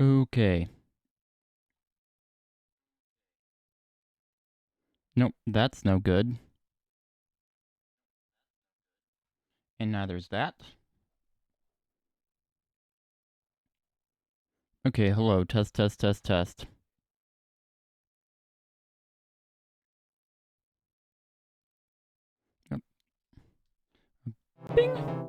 Okay. Nope, that's no good. And now there's that. Okay, hello, test, test, test, test. Yep. Bing!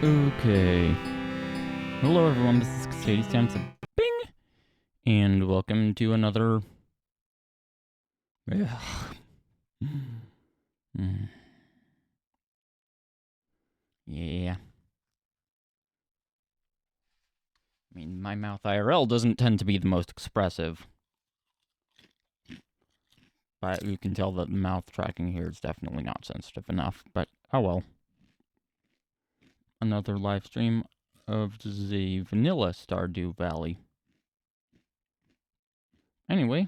Okay. Hello everyone, this is Sadie Stamps of Bing! And welcome to another... Yeah. I mean, my mouth IRL doesn't tend to be the most expressive. But you can tell that the mouth tracking here is definitely not sensitive enough. But, oh well. Another live stream of the vanilla Stardew Valley. Anyway.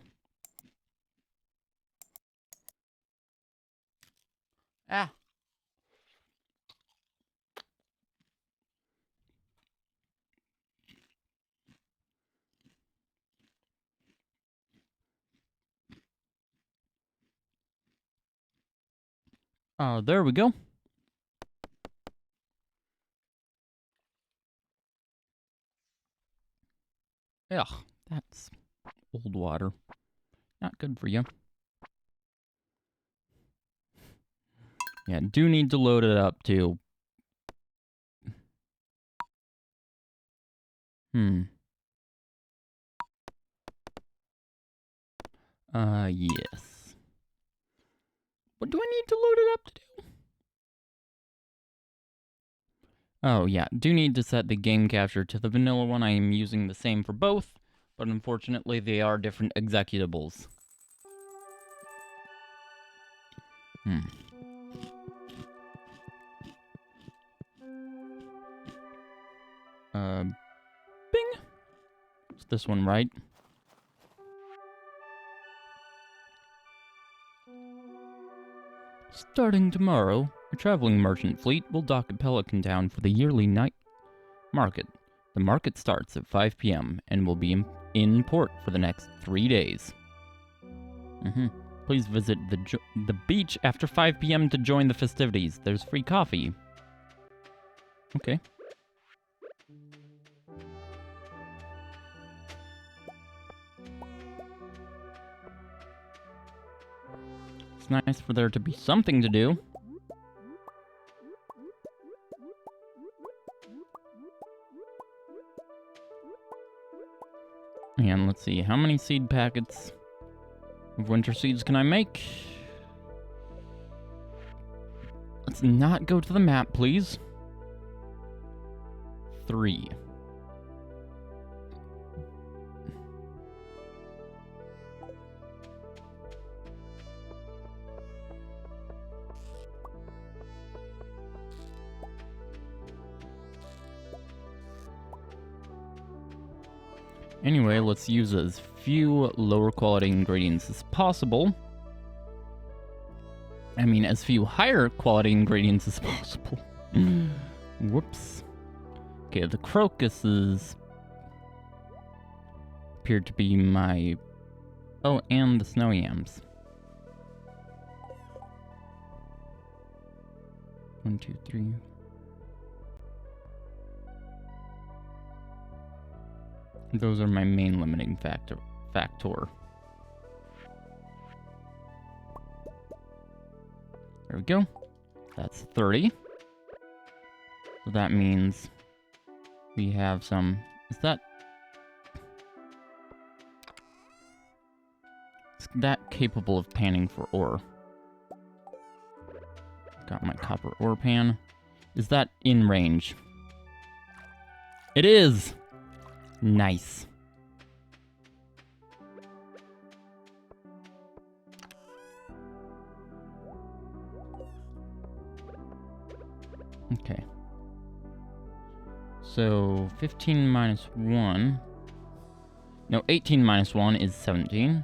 Ah! There we go. Ugh, that's old water. Not good for you. Yeah, do need to load it up too. Yes. What do I need to load it up to do? Oh, yeah, do need to set the game capture to the vanilla one. I am using the same for both, but unfortunately they are different executables. Bing! It's this one, right? Starting tomorrow, a traveling merchant fleet will dock at Pelican Town for the yearly night market. The market starts at 5 p.m. and will be in port for the next 3 days. Please visit the beach after 5 p.m. to join the festivities. There's free coffee. Okay. It's nice for there to be something to do. And let's see, how many seed packets of winter seeds can I make? Let's not go to the map, please. 3. Anyway, let's use as few lower quality ingredients as possible. I mean, as few higher quality ingredients as possible. Whoops. Okay, the crocuses appear to be my... Oh, and the snow yams. 1, 2, 3... Those are my main limiting factor. There we go. That's 30. So that means we have some... Is that... Is that capable of panning for ore? Got my copper ore pan. Is that in range? It is! Nice. Okay. So, 15 minus 1... No, 18 minus 1 is 17.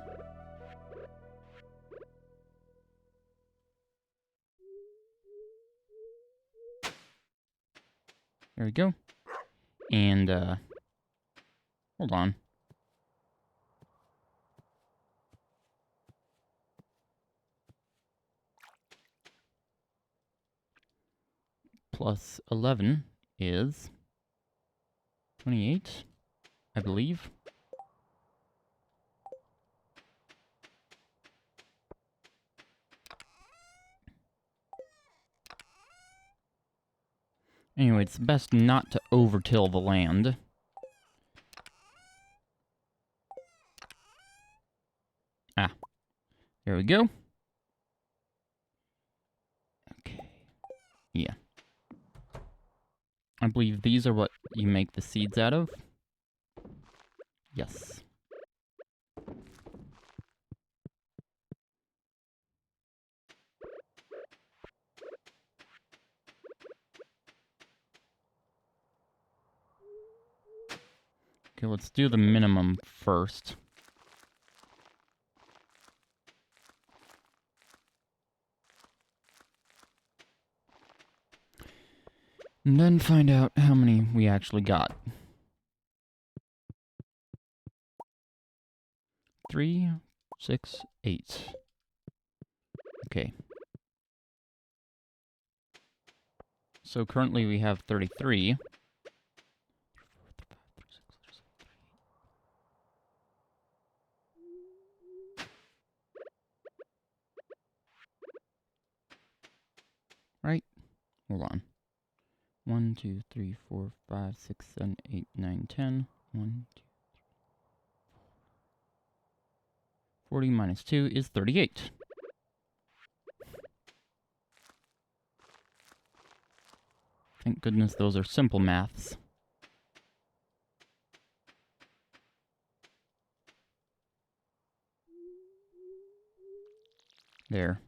There we go. And, hold on. Plus 11 is 28, I believe. Anyway, it's best not to overtill the land. Ah, there we go. Okay, yeah. I believe these are what you make the seeds out of. Yes. Okay, let's do the minimum first. And then find out how many we actually got. 3, 6, 8. Okay. So currently we have 33. Right? Hold on. 1, 2, 3, 4, 5, 6, 7, 8, 9, 10. 1, 2, 40 minus 2 is 38. Thank goodness those are simple maths. There.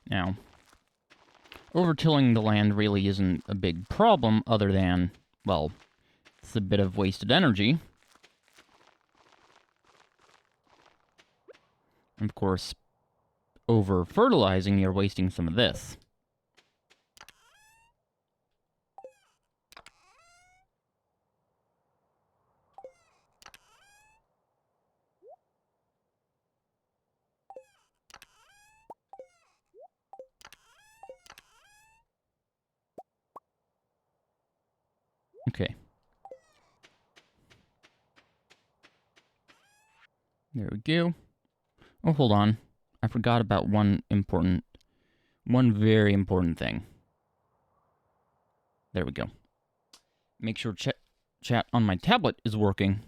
Now, overtilling the land really isn't a big problem other than, well, it's a bit of wasted energy. And of course, over-fertilizing, you're wasting some of this. Okay. There we go. Oh, hold on. I forgot about one very important thing. There we go. Make sure chat on my tablet is working.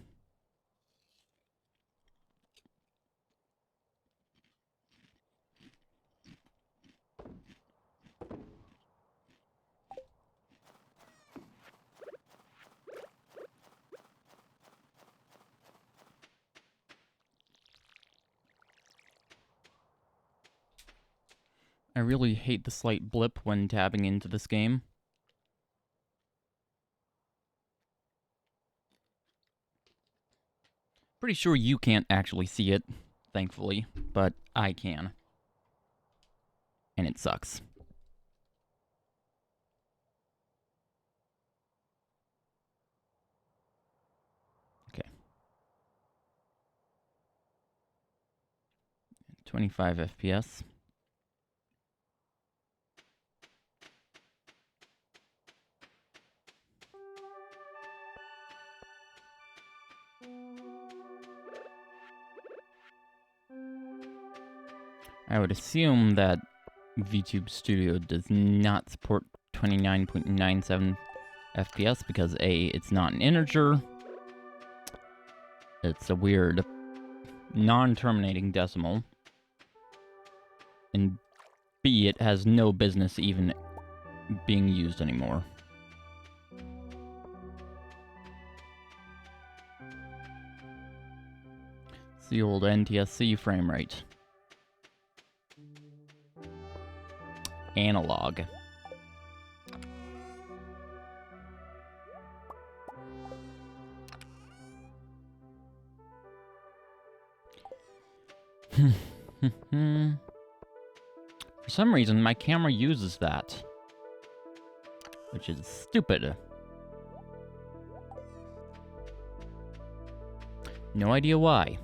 I really hate the slight blip when tabbing into this game. Pretty sure you can't actually see it, thankfully, but I can. And it sucks. Okay. 25 FPS. I would assume that VTube Studio does not support 29.97 FPS because A, it's not an integer. It's a weird non-terminating decimal. And B, it has no business even being used anymore. It's the old NTSC frame rate. Analog. For some reason, my camera uses that, which is stupid. No idea why.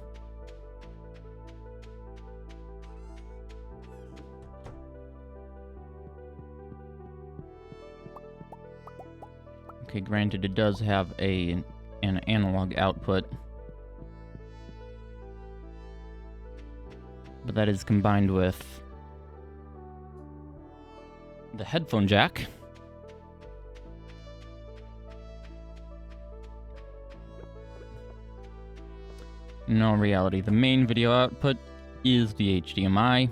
Okay, granted it does have an analog output, but that is combined with the headphone jack. In all reality, the main video output is the HDMI.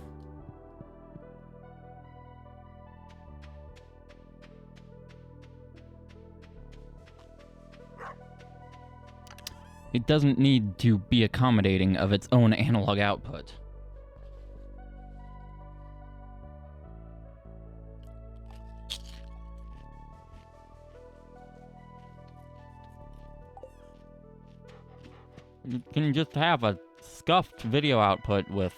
It doesn't need to be accommodating of its own analog output. You can just have a scuffed video output with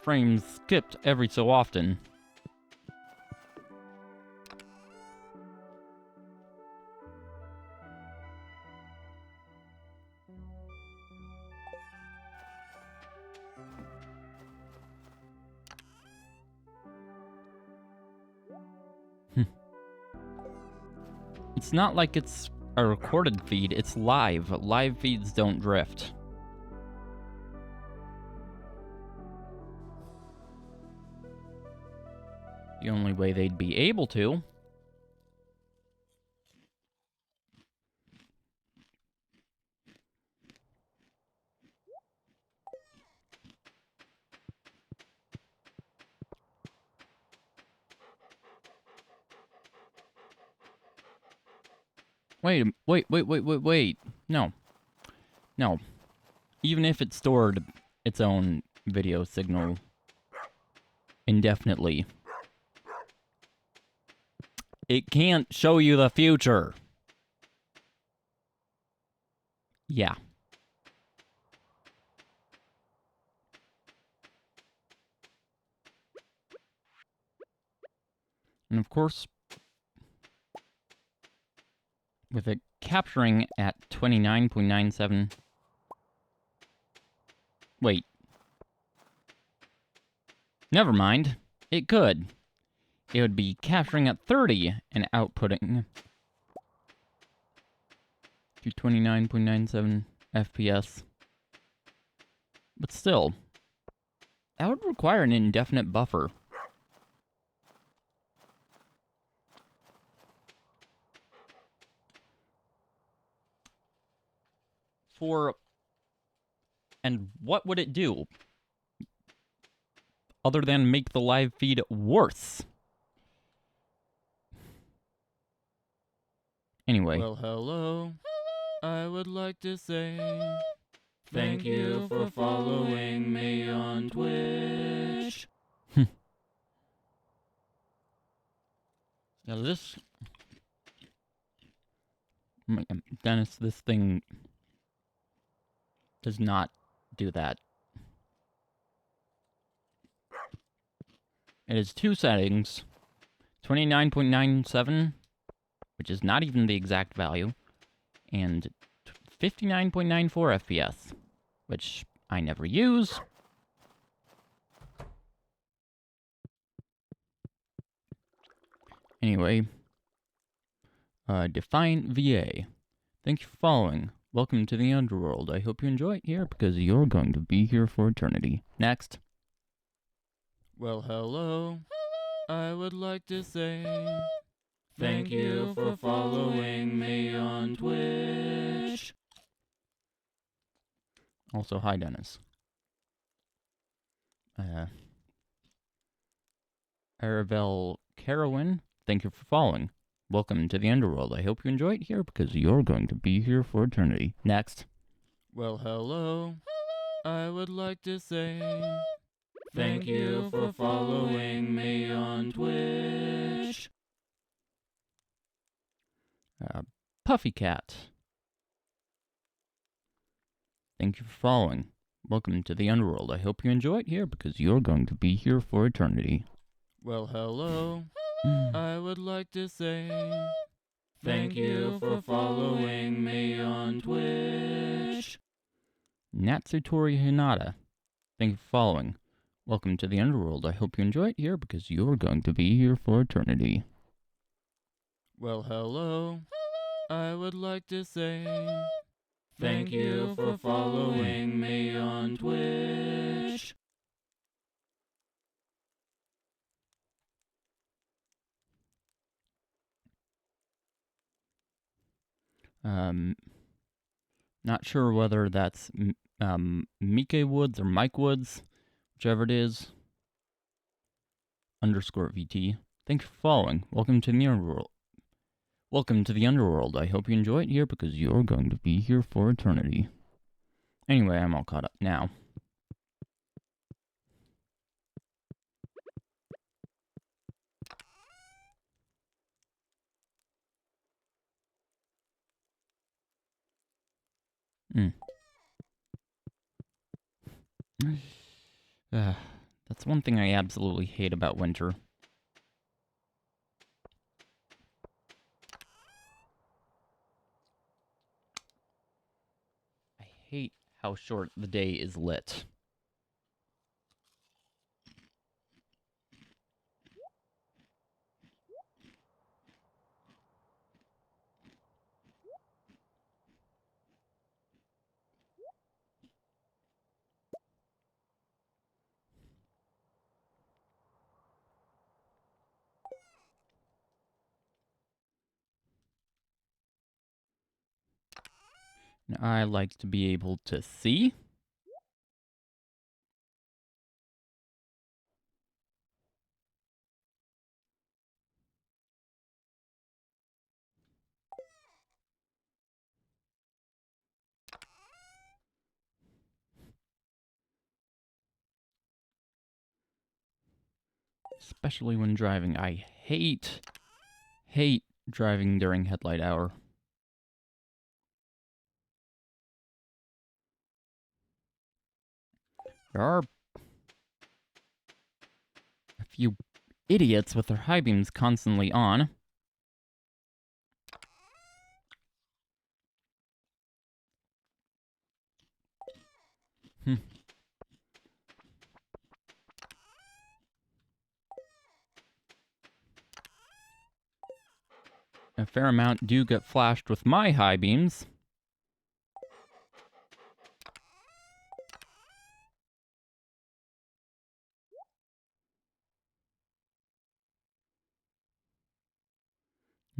frames skipped every so often. It's not like it's a recorded feed, it's live. Live feeds don't drift. The only way they'd be able to Wait. No. Even if it stored its own video signal indefinitely, it can't show you the future. Yeah. And of course, with it capturing at 29.97... Wait. Never mind. It could. It would be capturing at 30 and outputting to 29.97 FPS. But still, that would require an indefinite buffer. And what would it do? Other than make the live feed worse. Anyway. Well, hello. I would like to say thank you for following me on Twitch. Now this... Dennis, this thing does not do that. It has two settings, 29.97, which is not even the exact value, and 59.94 FPS, which I never use. Anyway, Defiant VA. Thank you for following. Welcome to the underworld. I hope you enjoy it here because you're going to be here for eternity. Next. Well, hello. I would like to say thank you for following me on Twitch. Also, hi, Dennis. Aravel Carowin, thank you for following. Welcome to the underworld. I hope you enjoy it here because you're going to be here for eternity. Next. Well, hello. I would like to say thank you for following me on Twitch. Puffy Cat. Thank you for following. Welcome to the underworld. I hope you enjoy it here because you're going to be here for eternity. Well, hello. I would like to say thank you for following me on Twitch. Natsutori Hinata. Thank you for following. Welcome to the underworld. I hope you enjoy it here because you're going to be here for eternity. Well, hello. I would like to say thank you for following me on Twitch. Not sure whether that's Mike Woods or Mike Woods, whichever it is. _VT. Thanks for following. Welcome to the underworld. Welcome to the underworld. I hope you enjoy it here because you're going to be here for eternity. Anyway, I'm all caught up now. That's one thing I absolutely hate about winter. I hate how short the day is lit. And I like to be able to see. Especially when driving. I hate driving during headlight hour. There are a few idiots with their high beams constantly on. A fair amount do get flashed with my high beams.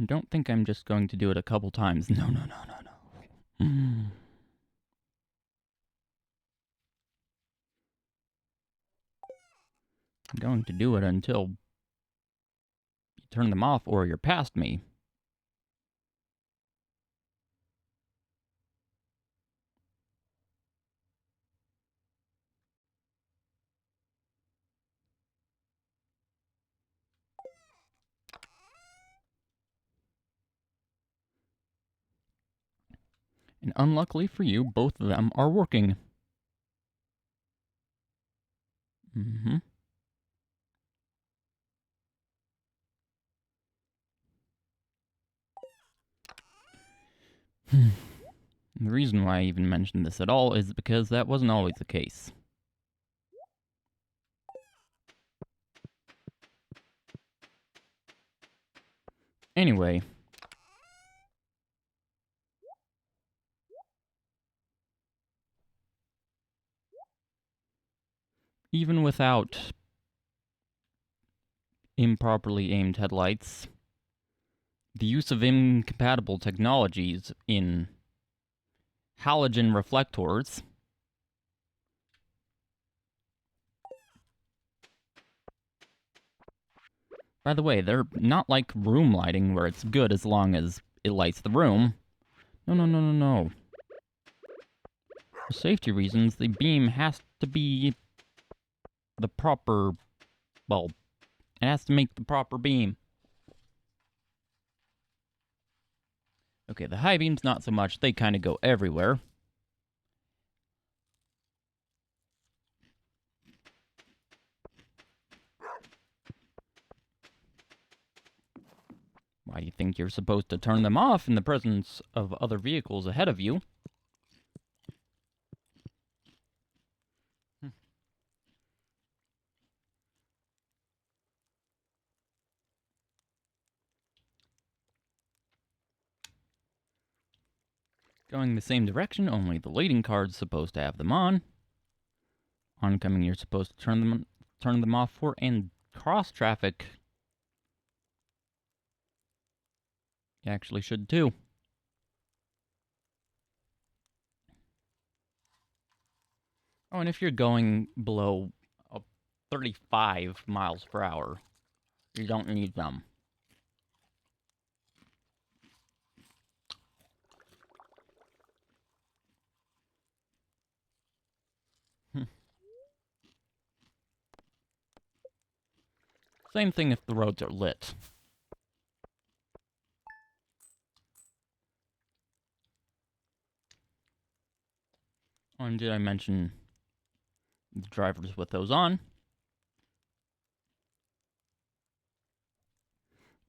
Don't think I'm just going to do it a couple times. No. I'm going to do it until you turn them off or you're past me. And unluckily for you, both of them are working. The reason why I even mentioned this at all is because that wasn't always the case. Anyway. Even without improperly aimed headlights, the use of incompatible technologies in halogen reflectors by the way, they're not like room lighting where it's good as long as it lights the room. No. For safety reasons, the beam has to be the proper, well, it has to make the proper beam. Okay, the high beams not so much, they kind of go everywhere. Why do you think you're supposed to turn them off in the presence of other vehicles ahead of you? Going the same direction, only the leading card's supposed to have them on. Oncoming, you're supposed to turn them off for, and cross traffic. You actually should too. Oh, and if you're going below 35 miles per hour, you don't need them. Same thing if the roads are lit. Oh, and did I mention the drivers with those on?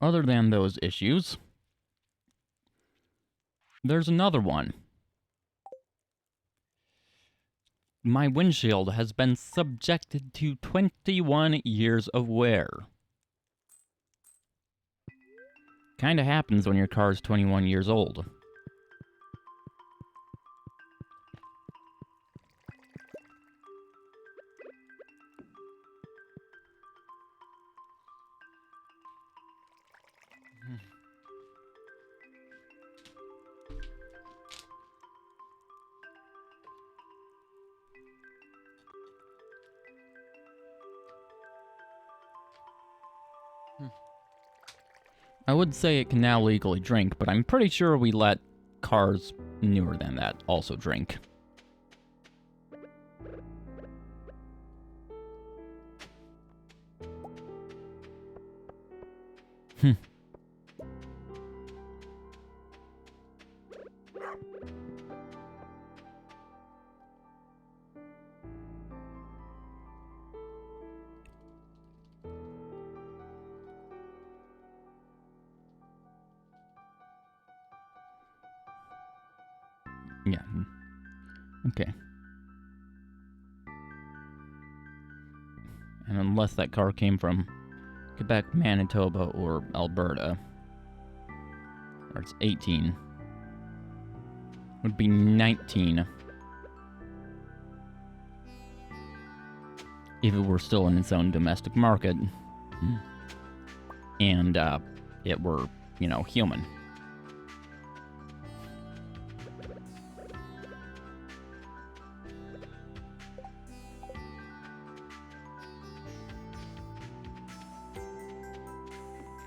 Other than those issues, there's another one. My windshield has been subjected to 21 years of wear. Kinda happens when your car's 21 years old. I would say it can now legally drink, but I'm pretty sure we let cars newer than that also drink. Yeah. Okay. And unless that car came from Quebec, Manitoba, or Alberta, or it's 18, would be 19 if it were still in its own domestic market, and it were, you know, human.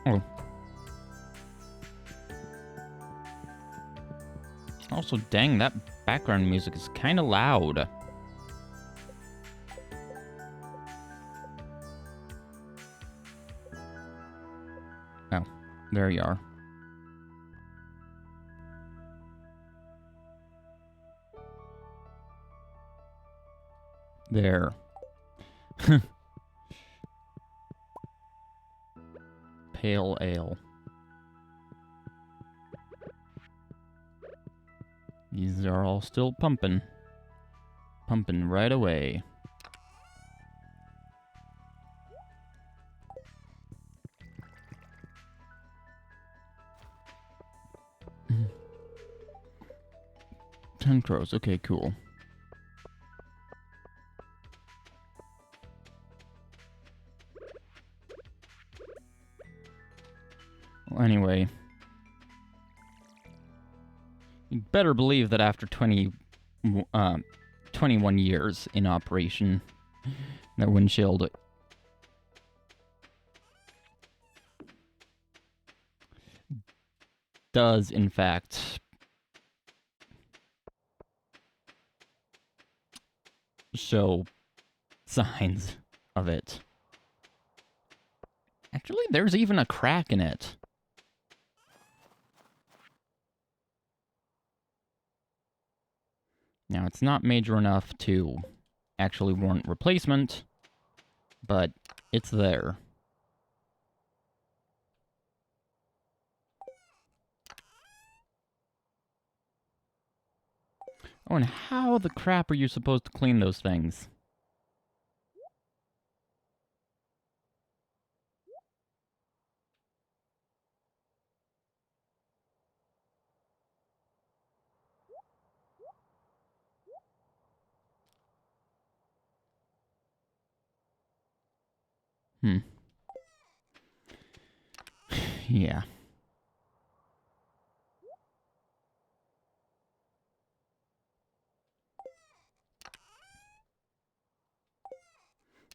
Oh. Also, dang, that background music is kind of loud. Oh, there you are. There. Pale ale. These are all still pumping. Pumping right away. Ten crows. Okay, cool. Well, anyway. You better believe that after 21 years in operation, that windshield does, in fact, show signs of it. Actually, there's even a crack in it. Now, it's not major enough to actually warrant replacement, but it's there. Oh, and how the crap are you supposed to clean those things? Yeah.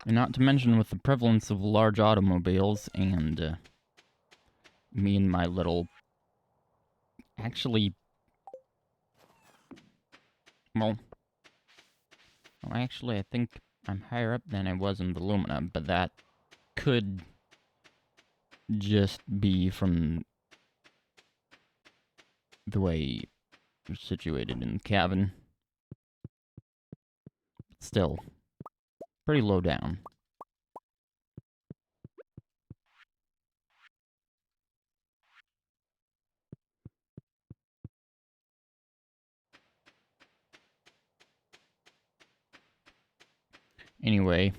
And not to mention with the prevalence of large automobiles and me and my little... Actually... Well, actually, I think I'm higher up than I was in the Lumina, but that could just be from the way you're situated in the cabin. Still, pretty low down. Anyway.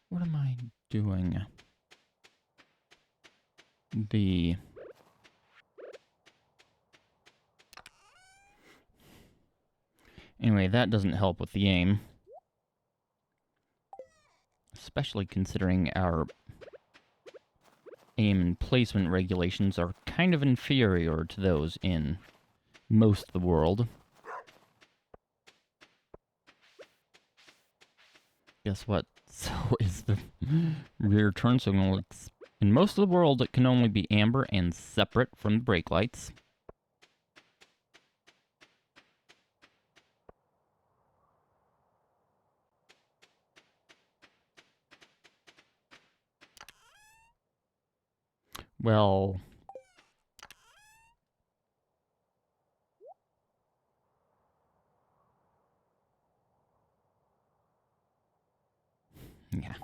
What am I doing? Anyway, that doesn't help with the aim. Especially considering our aim and placement regulations are kind of inferior to those in most of the world. Guess what? So is the rear turn signal. In most of the world, it can only be amber and separate from the brake lights. Well... yeah.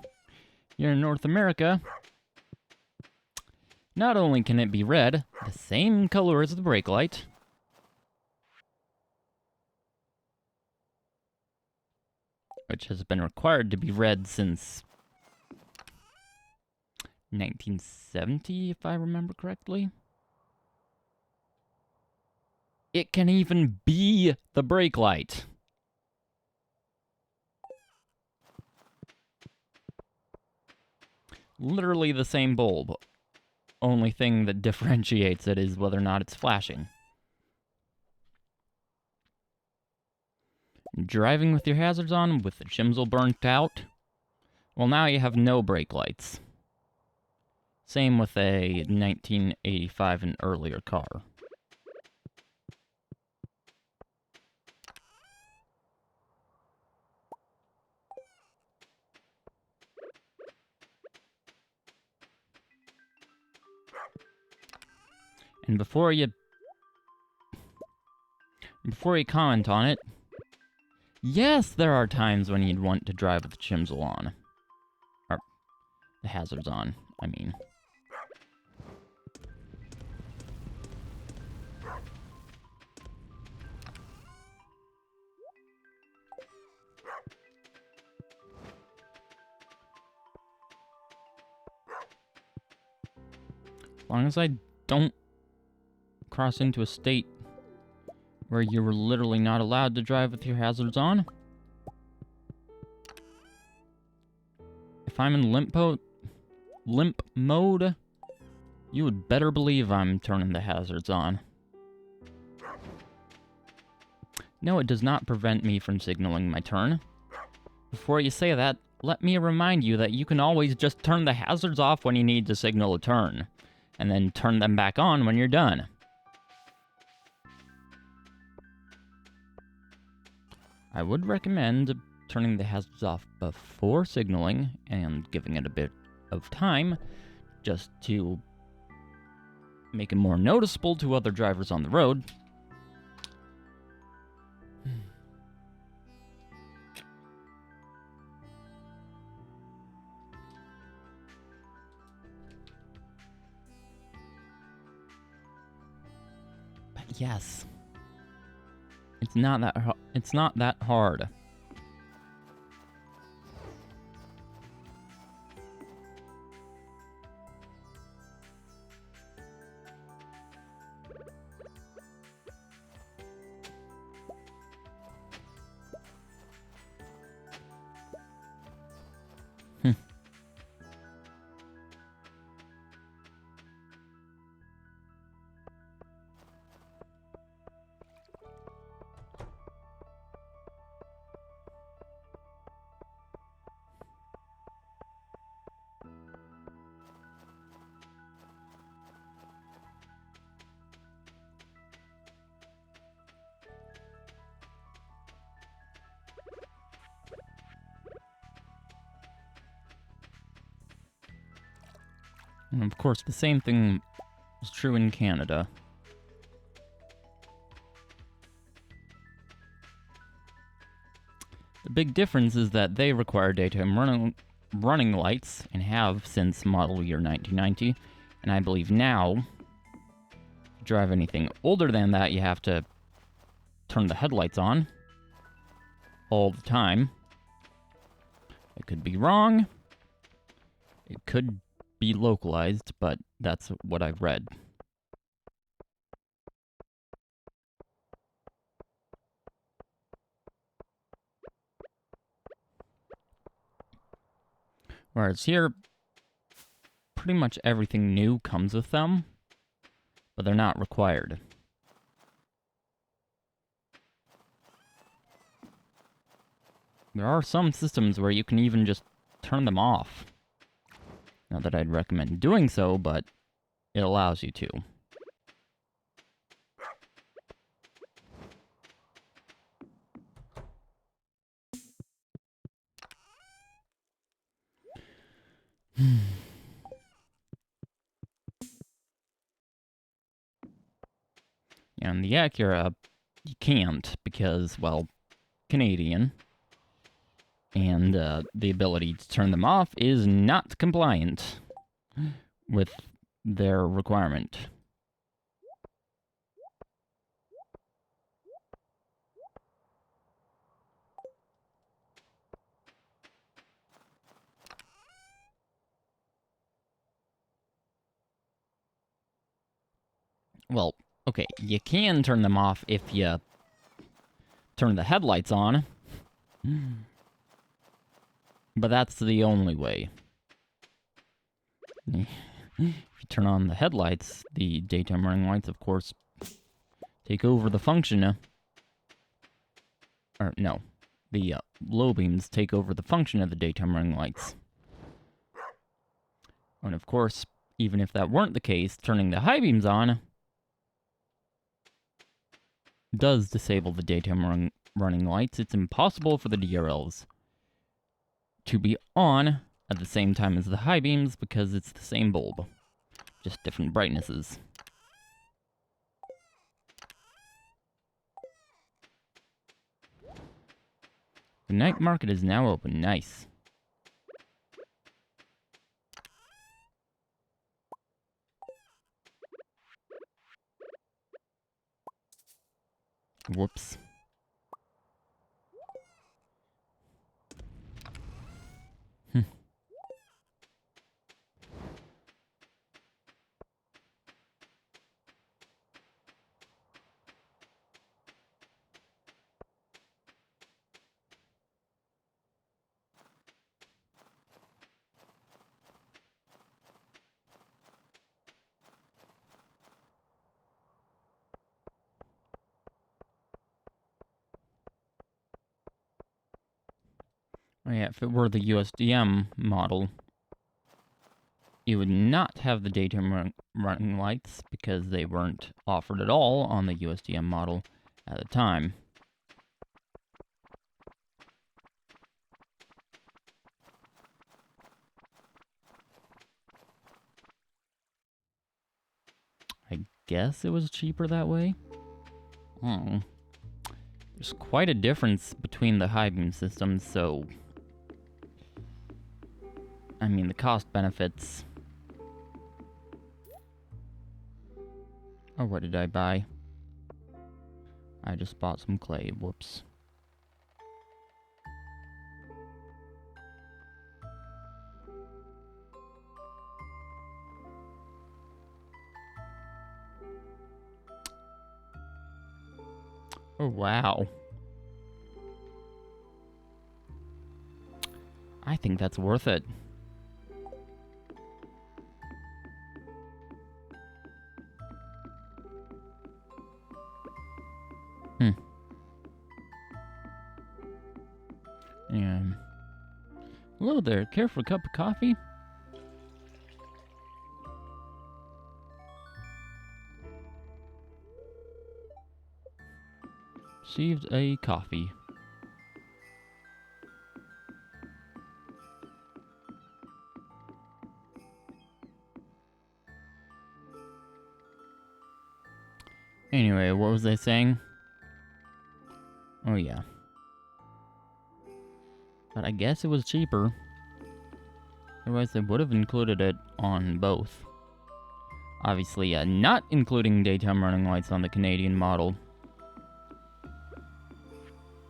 Here in North America, not only can it be red, the same color as the brake light, which has been required to be red since 1970, if I remember correctly. It can even be the brake light. Literally the same bulb. Only thing that differentiates it is whether or not it's flashing. Driving with your hazards on, with the chimsel burnt out, well, now you have no brake lights. Same with a 1985 and earlier car. And before you comment on it, yes, there are times when you'd want to drive with the chimsel on. Or the hazards on, I mean. As long as I don't cross into a state where you were literally not allowed to drive with your hazards on. If I'm in limp mode, you would better believe I'm turning the hazards on. No, it does not prevent me from signaling my turn. Before you say that, let me remind you that you can always just turn the hazards off when you need to signal a turn, and then turn them back on when you're done. I would recommend turning the hazards off before signaling and giving it a bit of time just to make it more noticeable to other drivers on the road. But yes, it's not that hard. And of course, the same thing is true in Canada. The big difference is that they require daytime running lights, and have since model year 1990, and I believe now, to drive anything older than that, you have to turn the headlights on all the time. I could be wrong. It could be localized, but that's what I've read. Whereas here, pretty much everything new comes with them, but they're not required. There are some systems where you can even just turn them off. Not that I'd recommend doing so, but it allows you to. And the Acura, you can't because, well, Canadian. And the ability to turn them off is not compliant with their requirement. Well, okay, you can turn them off if you turn the headlights on. But that's the only way. If you turn on the headlights, the daytime running lights, of course, take over the function. Or, no. The low beams take over the function of the daytime running lights. And of course, even if that weren't the case, turning the high beams on does disable the daytime running lights. It's impossible for the DRLs to be on at the same time as the high beams because it's the same bulb, just different brightnesses. The night market is now open. Nice. Whoops. Oh yeah, if it were the USDM model, you would not have the daytime running lights because they weren't offered at all on the USDM model at the time. I guess it was cheaper that way? Oh. There's quite a difference between the high beam systems, so I mean, the cost benefits. Oh, what did I buy? I just bought some clay. Whoops. Oh, wow. I think that's worth it. Yeah. Hello there. Care for a cup of coffee? Received a coffee. Anyway, what was I saying? Oh yeah. But I guess it was cheaper. Otherwise they would have included it on both. Obviously, not including daytime running lights on the Canadian model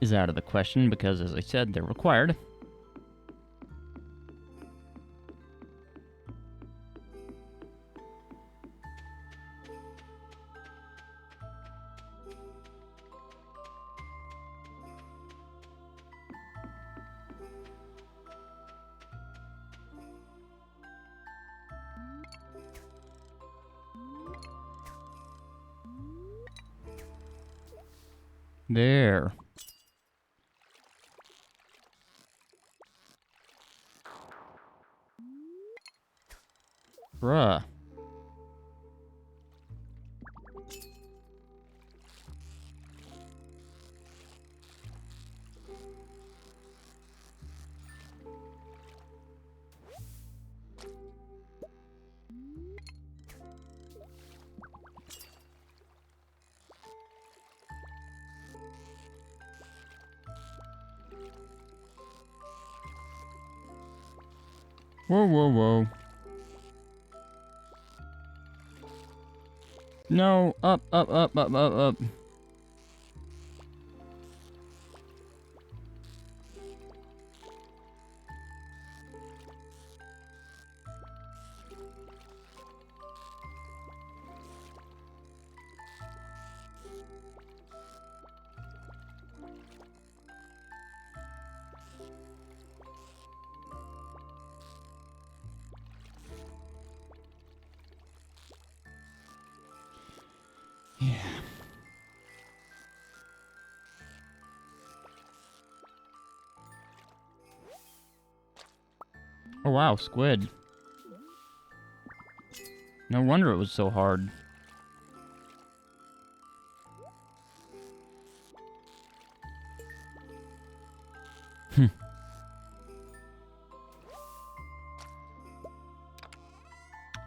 is out of the question because, as I said, they're required. There. Bruh. Whoa, whoa, whoa. No, up, up, up, up, up, up. Yeah. Oh wow, squid. No wonder it was so hard.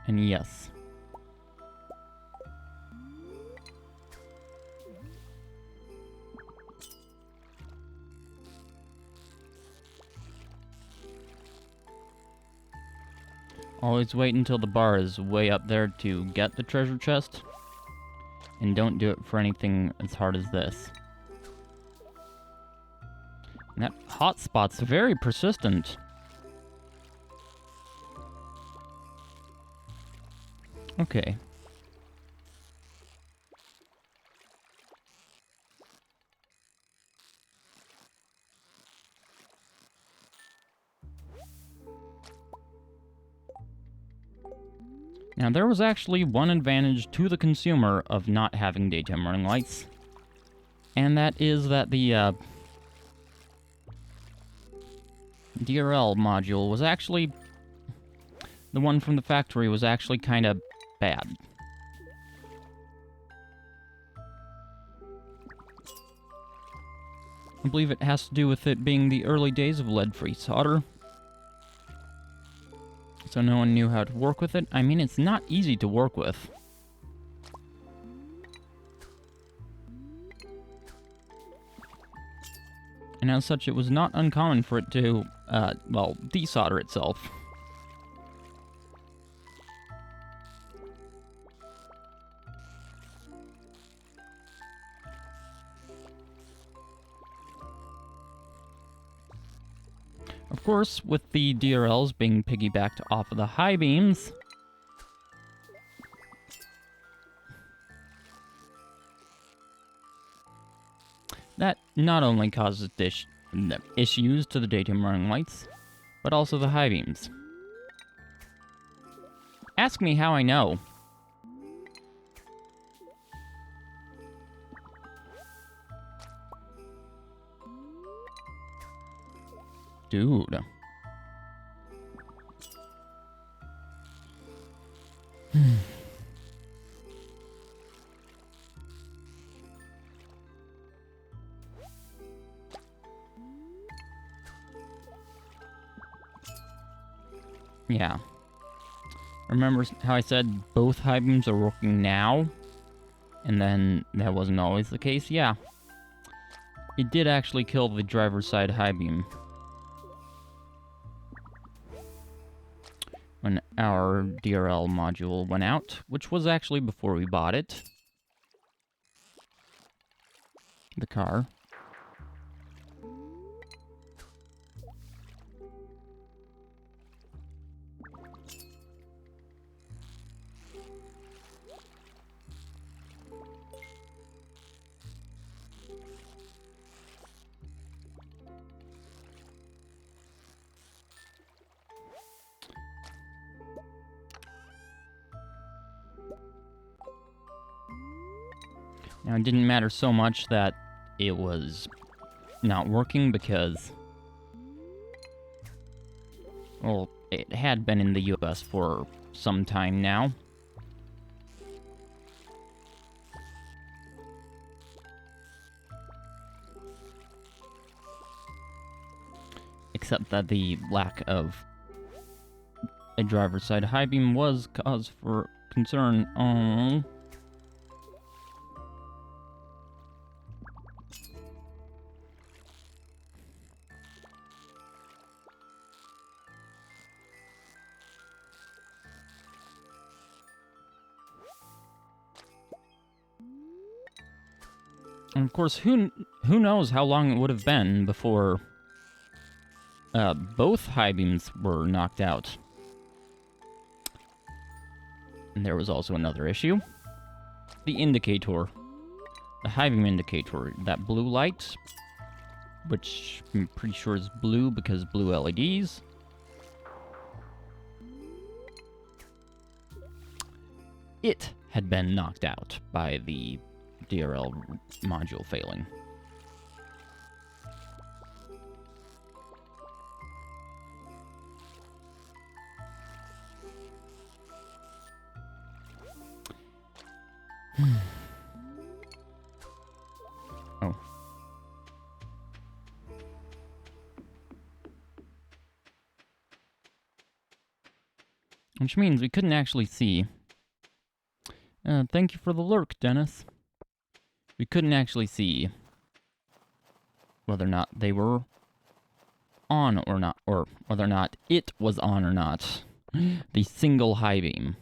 And yes. Always wait until the bar is way up there to get the treasure chest. And don't do it for anything as hard as this. And that hotspot's very persistent. Okay. Now, there was actually one advantage to the consumer of not having daytime running lights. And that is that the DRL module was actually... The one from the factory was actually kind of bad. I believe it has to do with it being the early days of lead-free solder. So no one knew how to work with it. I mean, it's not easy to work with. And as such, it was not uncommon for it to, well, desolder itself. Of course, with the DRLs being piggybacked off of the high beams, that not only causes issues to the daytime running lights, but also the high beams. Ask me how I know. Dude. Yeah. Remember how I said both high beams are working now? And then that wasn't always the case. Yeah, it did actually kill the driver's side high beam when our DRL module went out, which was actually before we bought it. The car. Now, it didn't matter so much that it was not working because, well, it had been in the US for some time now. Except that the lack of a driver's side high beam was cause for concern. Oh. And of course, who knows how long it would have been before both high beams were knocked out. And there was also another issue. The indicator. The high beam indicator. That blue light, which I'm pretty sure is blue because blue LEDs. It had been knocked out by the DRL module failing. Oh. Which means we couldn't actually see. Thank you for the lurk, Dennis. We couldn't actually see whether or not they were on or not, or whether or not it was on or not. The single high beam.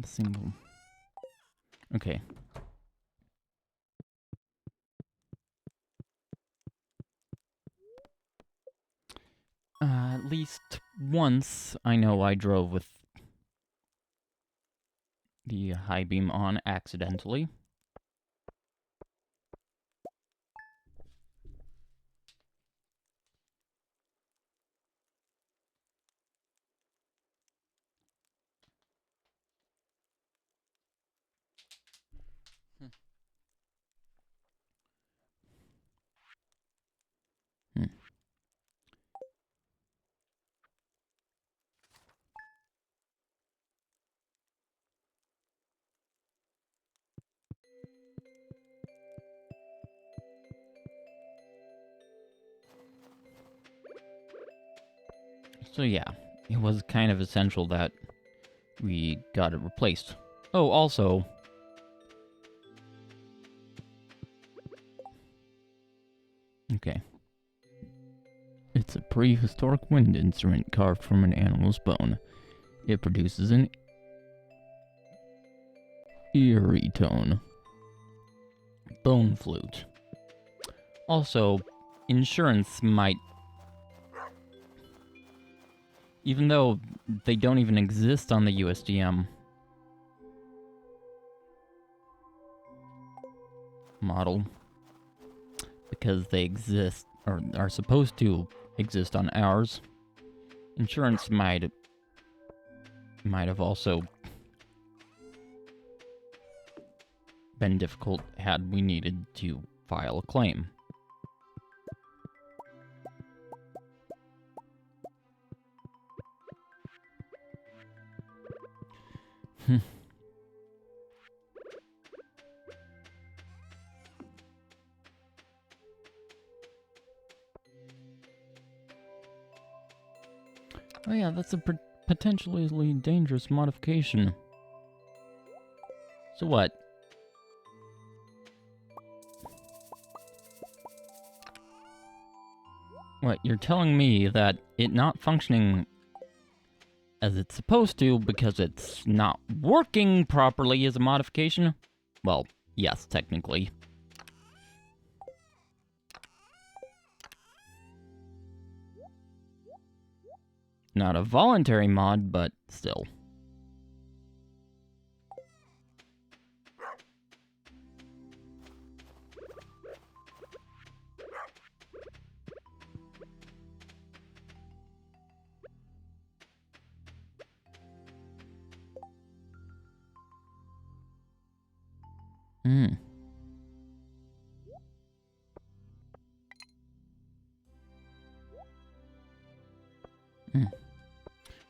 Single. Okay. At least once I know I drove with the high beam on accidentally. So yeah, it was kind of essential that we got it replaced. Oh, also, okay. It's a prehistoric wind instrument carved from an animal's bone. It produces an eerie tone. Bone flute. Also, insurance might, even though they don't even exist on the USDM model, because they exist, or are supposed to exist on ours, insurance might have also been difficult had we needed to file a claim. Oh yeah, that's a potentially dangerous modification. So what? What, you're telling me that it not functioning as it's supposed to because it's not working properly is a modification? Well, yes, technically. Not a voluntary mod, but still.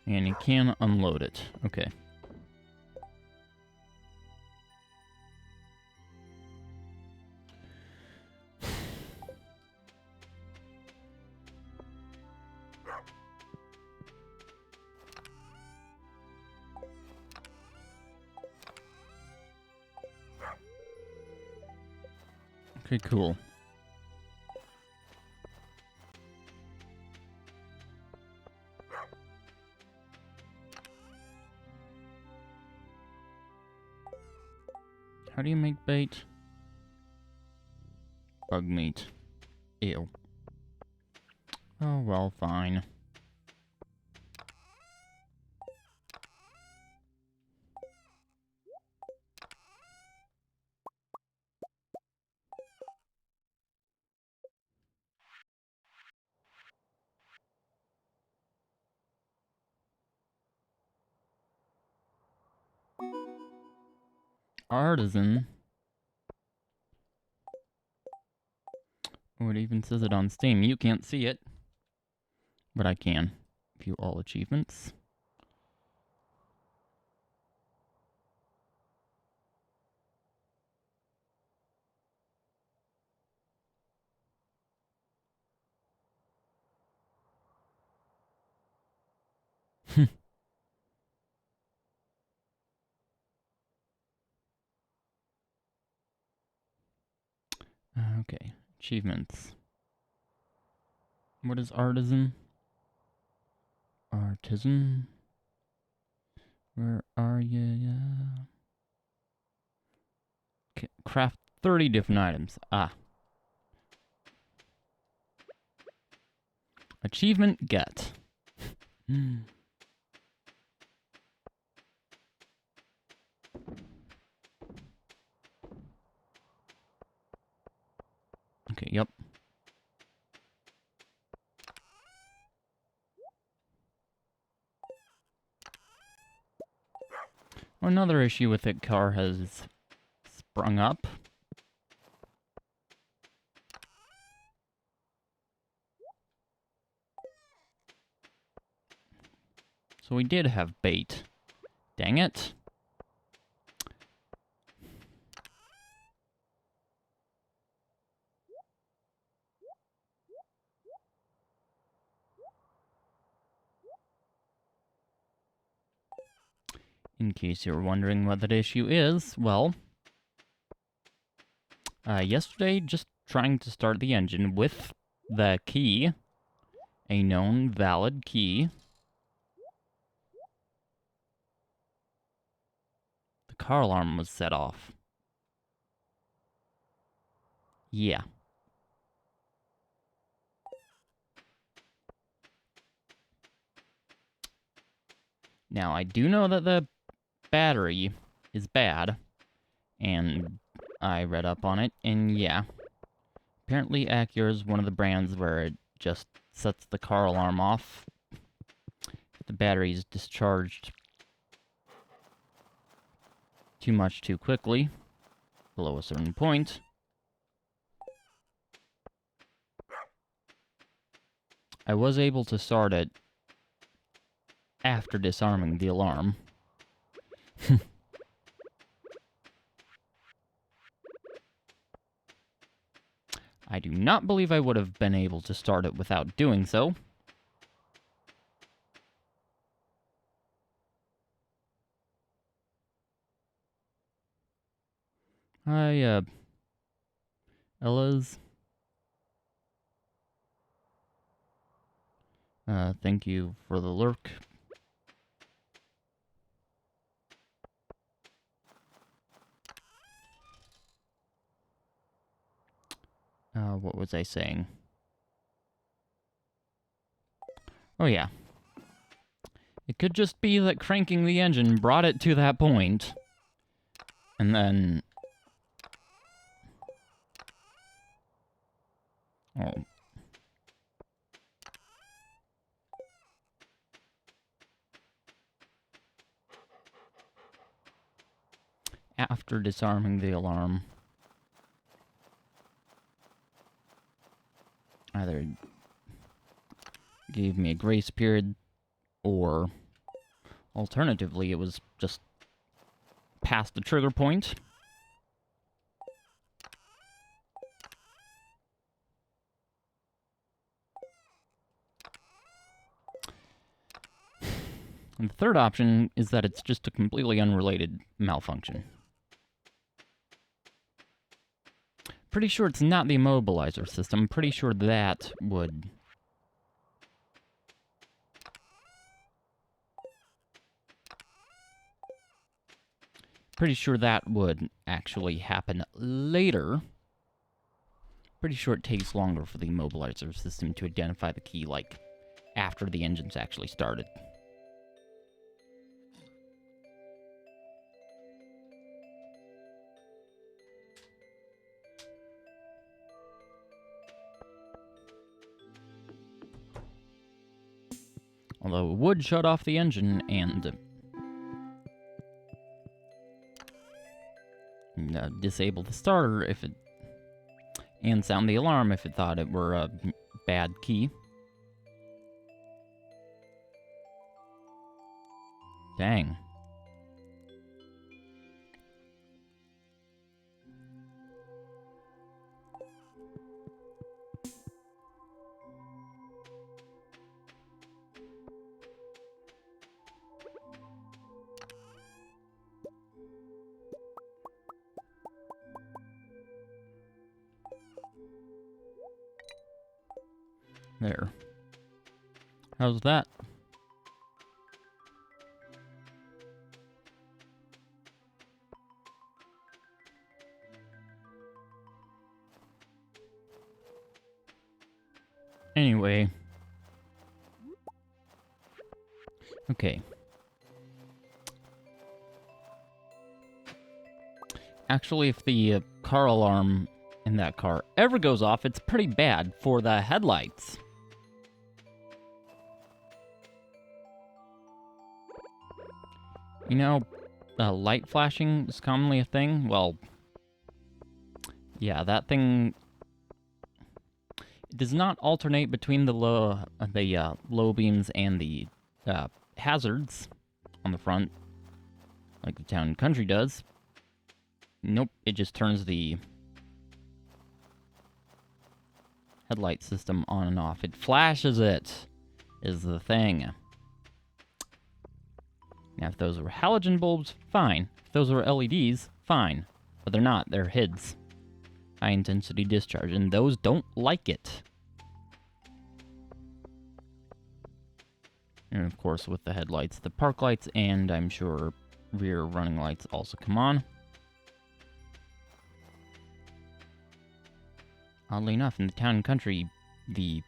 And you can unload it. Okay. Okay, cool. How do you make bait? Bug meat. Ew. Oh, well, fine. Artisan. Oh, it even says it on Steam. You can't see it, but I can. View all achievements. Okay, achievements. What is artisan? Artisan? Where are you? Craft 30 different items. Ah. Achievement get. Okay, yep. Another issue with it, car has sprung up. So we did have bait. Dang it. In case you're wondering what that issue is, well, yesterday, just trying to start the engine with the key, a known valid key, the car alarm was set off. Yeah. Now, I do know that the battery is bad, and I read up on it, and yeah. Apparently Acura is one of the brands where it just sets the car alarm off if the battery is discharged too much too quickly. below a certain point. I was able to start it after disarming the alarm. I do not believe I would have been able to start it without doing so. Hi, Ella's. Thank you for the lurk. What was I saying? Oh yeah. It could just be that cranking the engine brought it to that point, and then... Oh. After disarming the alarm, either gave me a grace period, or alternatively, it was just past the trigger point. And the third option is that it's just a completely unrelated malfunction. Pretty sure it's not the immobilizer system. I'm pretty sure that would... Pretty sure that would actually happen later. Pretty sure it takes longer for the immobilizer system to identify the key, like, after the engine's actually started. Although it would shut off the engine and disable the starter if it... and sound the alarm if it thought it were a bad key. Dang. There. How's that? Anyway. Okay. Actually, if the car alarm in that car ever goes off, it's pretty bad for the headlights. You know, light flashing is commonly a thing. Well, yeah, that thing... It does not alternate between the low beams and the hazards on the front, like the Town and Country does. Nope, it just turns the headlight system on and off. It flashes it, is the thing. Now, if those were halogen bulbs, fine. If those were LEDs, fine. But they're not, they're HIDs. High-intensity discharge, and those don't like it. And of course, with the headlights, the park lights, and I'm sure rear running lights also come on. Oddly enough, in the Town and Country, the...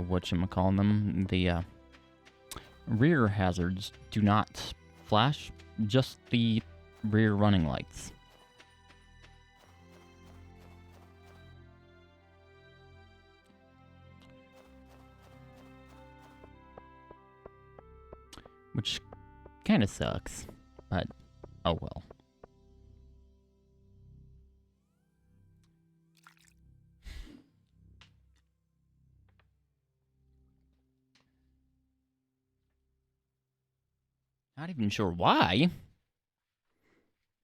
whatchamacallem, the rear hazards do not flash, just the rear running lights. which kind of sucks, but oh well. Not even sure why.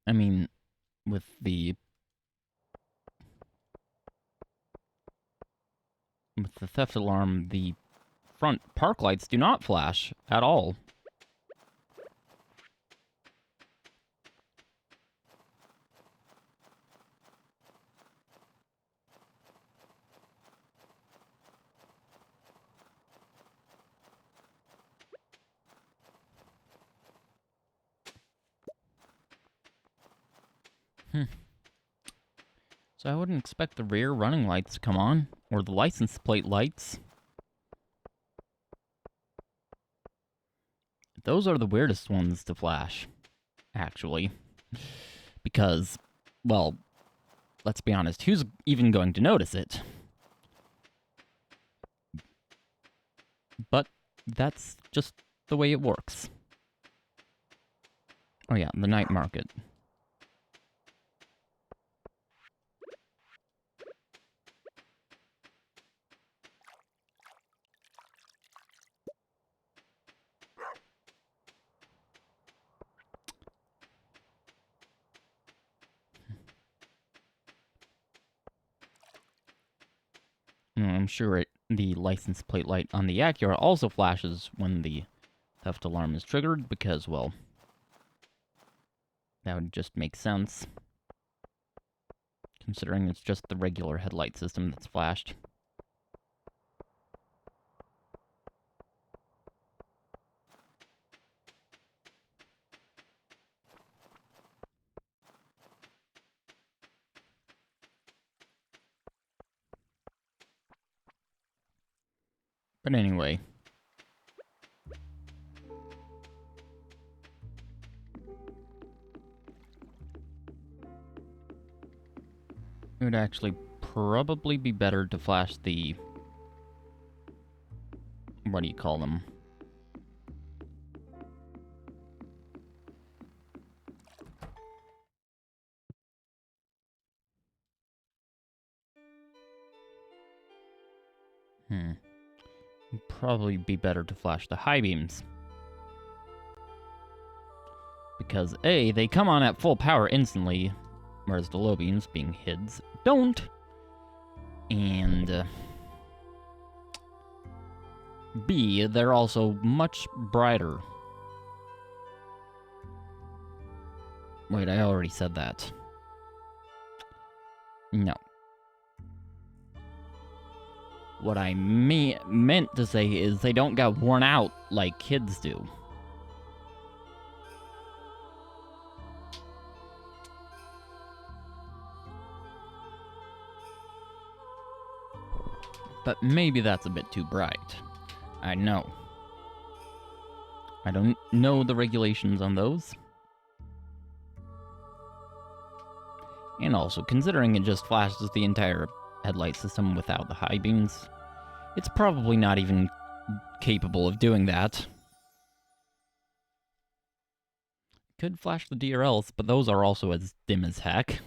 I mean, with the theft alarm, the front park lights do not flash at all. So I wouldn't expect the rear running lights to come on, or the license plate lights. Those are the weirdest ones to flash, actually. Because, well, let's be honest, who's even going to notice it? But that's just the way it works. Oh yeah, the night market. I'm sure the license plate light on the Acura also flashes when the theft alarm is triggered, because, well, that would just make sense, considering it's just the regular headlight system that's flashed. But anyway. It would actually probably be better to flash the... what do you call them? It'd probably be better to flash the high beams. Because A, they come on at full power instantly, whereas the low beams, being HIDs, don't. And B, they're also much brighter. Wait, I already said that. No. What I meant to say is they don't get worn out like kids do. But maybe that's a bit too bright. I know. I don't know the regulations on those. And also, considering it just flashes the entire headlight system without the high beams, it's probably not even capable of doing that. Could flash the DRLs, but those are also as dim as heck.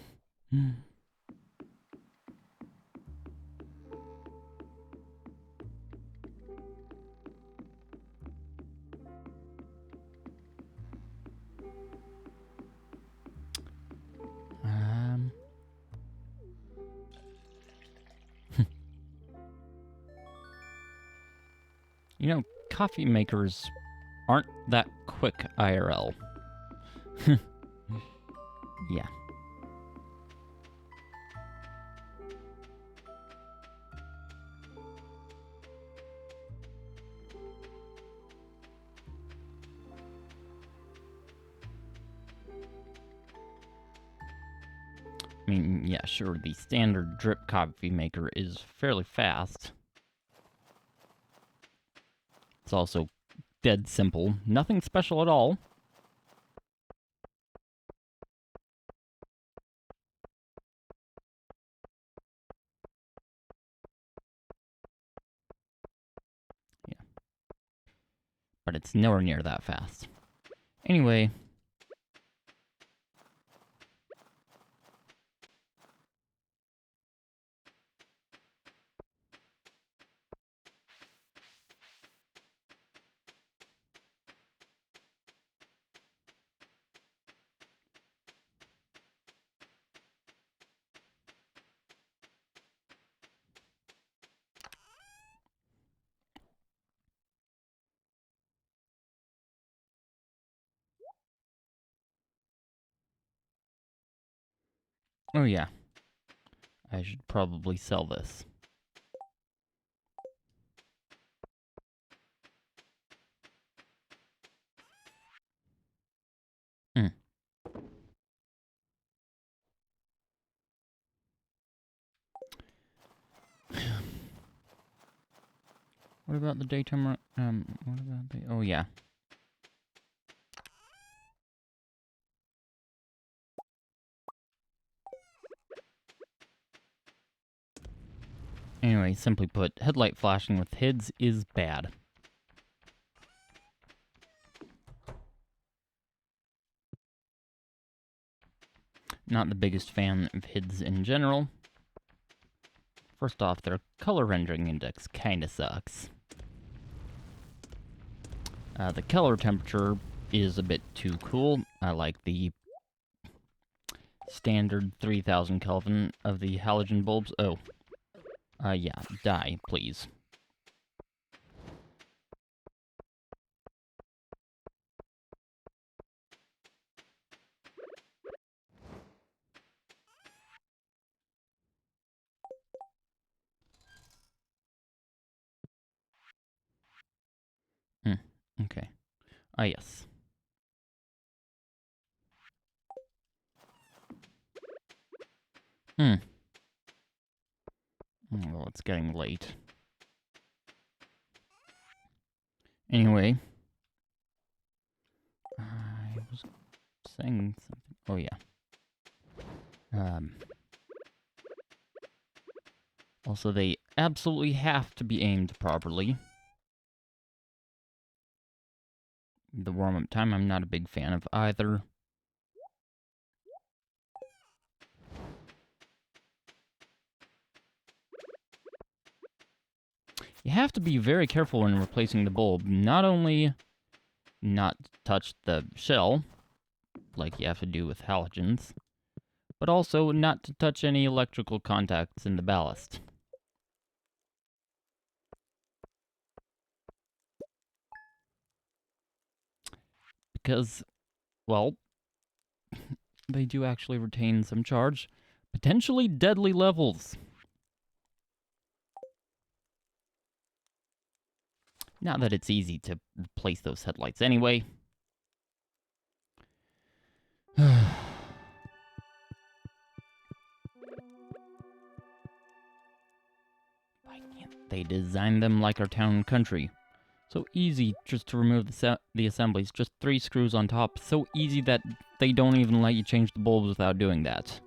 You know, coffee makers aren't that quick IRL. Yeah. I mean, yeah, sure, the standard drip coffee maker is fairly fast. It's also dead simple. Nothing special at all. Yeah. but it's nowhere near that fast. Anyway. Oh yeah, I should probably sell this. What about the daytime, what about the, oh yeah. Anyway, simply put, headlight flashing with HIDs is bad. Not the biggest fan of HIDs in general. First off, their color rendering index kinda sucks. The color temperature is a bit too cool. I like the standard 3000 Kelvin of the halogen bulbs. Oh. Yeah, die, please. Okay. Yes. Well, it's getting late. Anyway. I was saying something. Oh, yeah. Also, they absolutely have to be aimed properly. The warm-up time, I'm not a big fan of either. You have to be very careful when replacing the bulb. Not only not touch the shell, like you have to do with halogens, but also not to touch any electrical contacts in the ballast. Because, well, they do actually retain some charge, potentially deadly levels. Not that it's easy to replace those headlights anyway. Why can't they design them like our town and country? So easy just to remove the assemblies, just 3 screws on top. So easy that they don't even let you change the bulbs without doing that.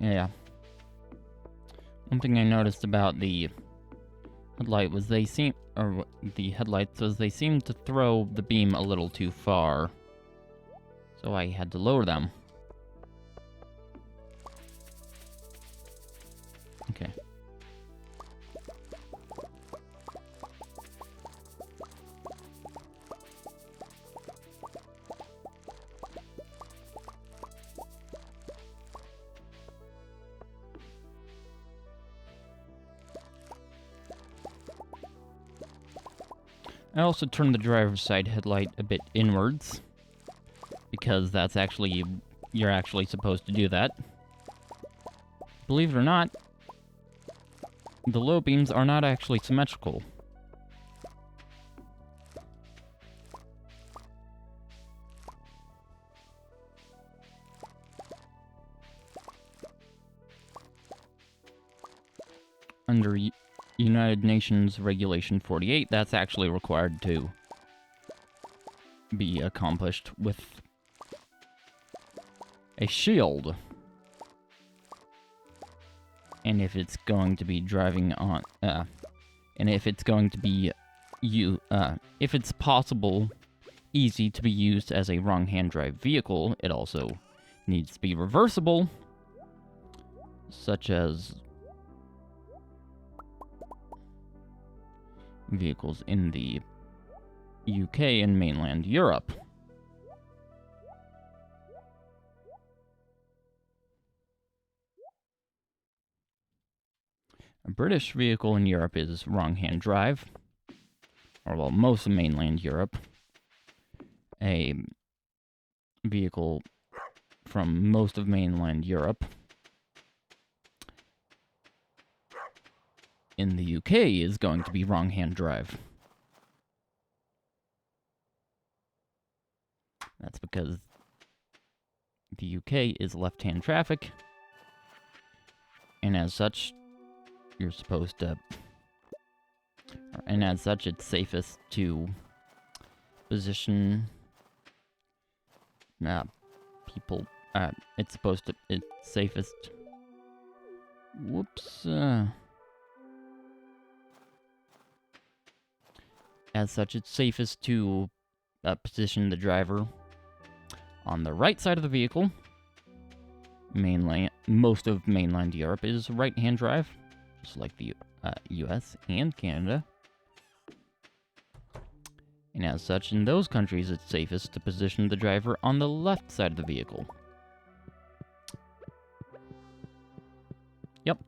Yeah. One thing I noticed about the headlights was they seem to throw the beam a little too far. So I had to lower them. Okay. I also turned the driver's side headlight a bit inwards, because that's actually, you're actually supposed to do that. Believe it or not, the low beams are not actually symmetrical. Under United Nations Regulation 48, that's actually required to be accomplished with a shield. And if it's going to be driving on, and if it's going to be, if it's possible, easy to be used as a wrong-hand drive vehicle, it also needs to be reversible, such as vehicles in the UK and mainland Europe. A British vehicle in Europe is wrong-hand drive, or well, most of mainland Europe. A vehicle from most of mainland Europe in the UK is going to be wrong-hand drive. That's because the UK is left-hand traffic, and as such, you're supposed to, and as such, it's safest to position people, it's safest, whoops, as such, it's safest to position the driver on the right side of the vehicle. Most of mainland Europe is right-hand drive, just like the US and Canada. And as such, in those countries, it's safest to position the driver on the left side of the vehicle. Yep.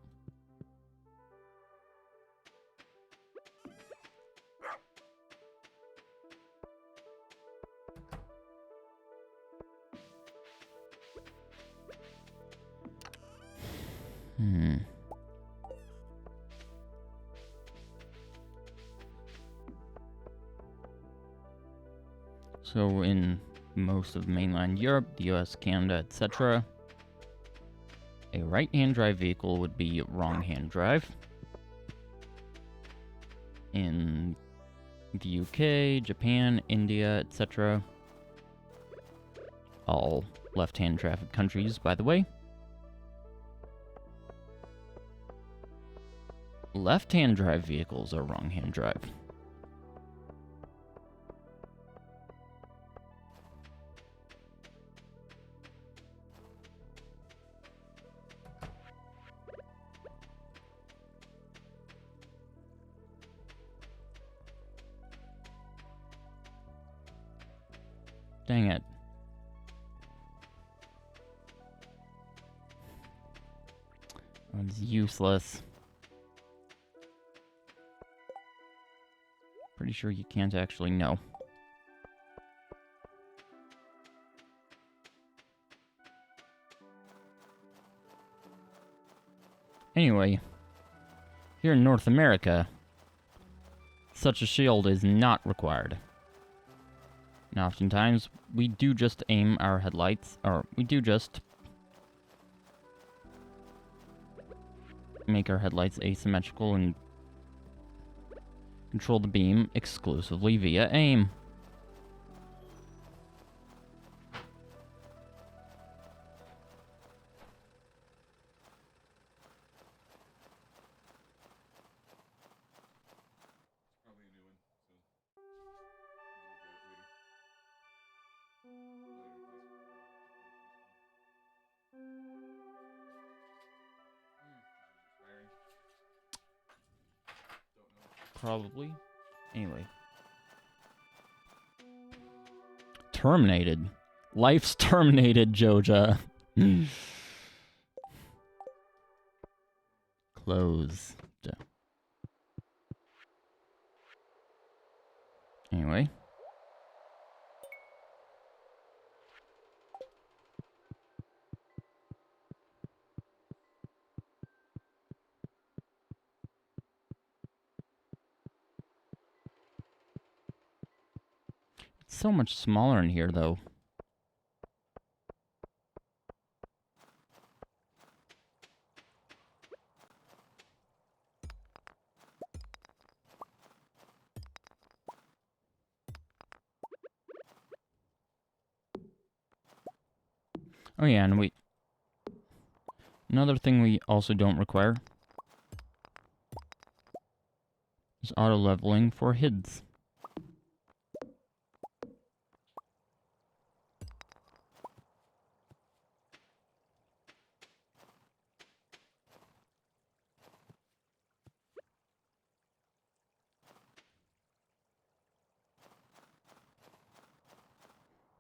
So in most of mainland Europe, the US, Canada, etc., a right-hand drive vehicle would be wrong-hand drive. In the UK, Japan, India, etc., all left-hand traffic countries, by the way, left-hand drive vehicles are wrong-hand drive. Dang it. It's useless. Pretty sure you can't actually know. Anyway, here in North America, such a shield is not required. And oftentimes, we do just aim our headlights, or we do just make our headlights asymmetrical and control the beam exclusively via aim. Probably. Anyway. Terminated. Life's terminated, Joja. Closed. Anyway. It's so much smaller in here, though. Oh yeah, and another thing we also don't require is auto-leveling for HIDs.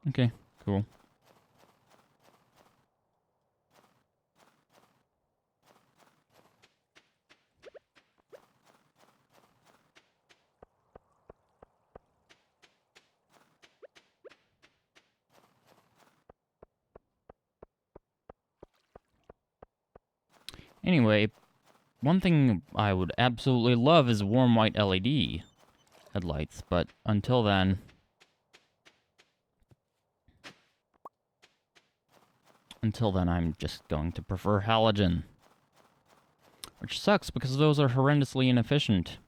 Okay, cool. Anyway, one thing I would absolutely love is warm white LED headlights, but until then... I'm just going to prefer halogen. Which sucks, because those are horrendously inefficient.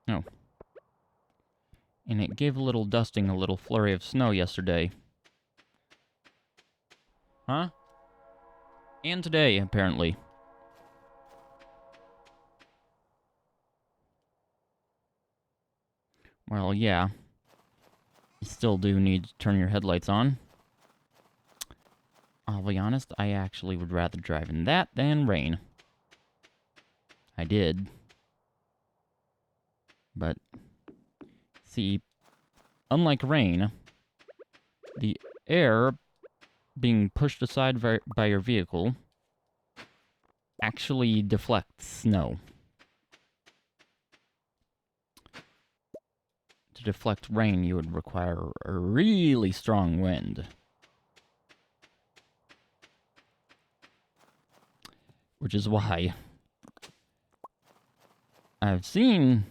Oh. And it gave a little dusting, a little flurry of snow yesterday. Huh? And today, apparently. Well, yeah. You still do need to turn your headlights on. I'll be honest, I actually would rather drive in that than rain. I did. But, see, unlike rain, the air being pushed aside by your vehicle actually deflects snow. To deflect rain, you would require a really strong wind. Which is why I've seen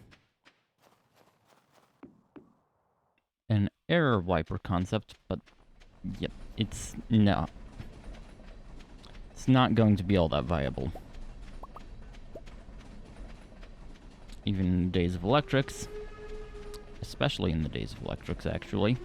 an air wiper concept, but yep, it's not going to be all that viable. Even in the days of electrics. Especially in the days of electrics, actually.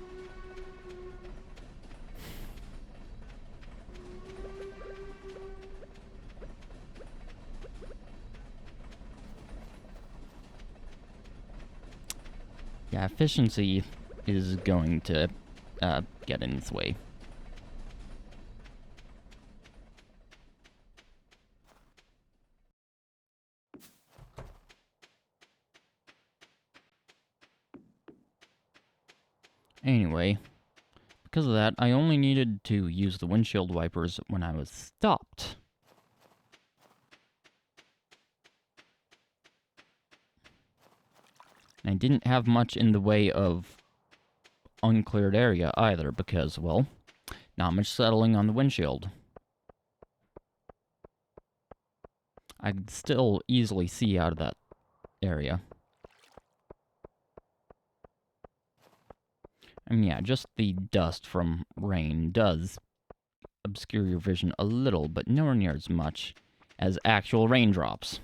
Yeah, efficiency is going to get in its way. Anyway, because of that, I only needed to use the windshield wipers when I was stopped. And I didn't have much in the way of uncleared area either, because, well, not much settling on the windshield. I could still easily see out of that area. I mean, yeah, just the dust from rain does obscure your vision a little, but nowhere near as much as actual raindrops.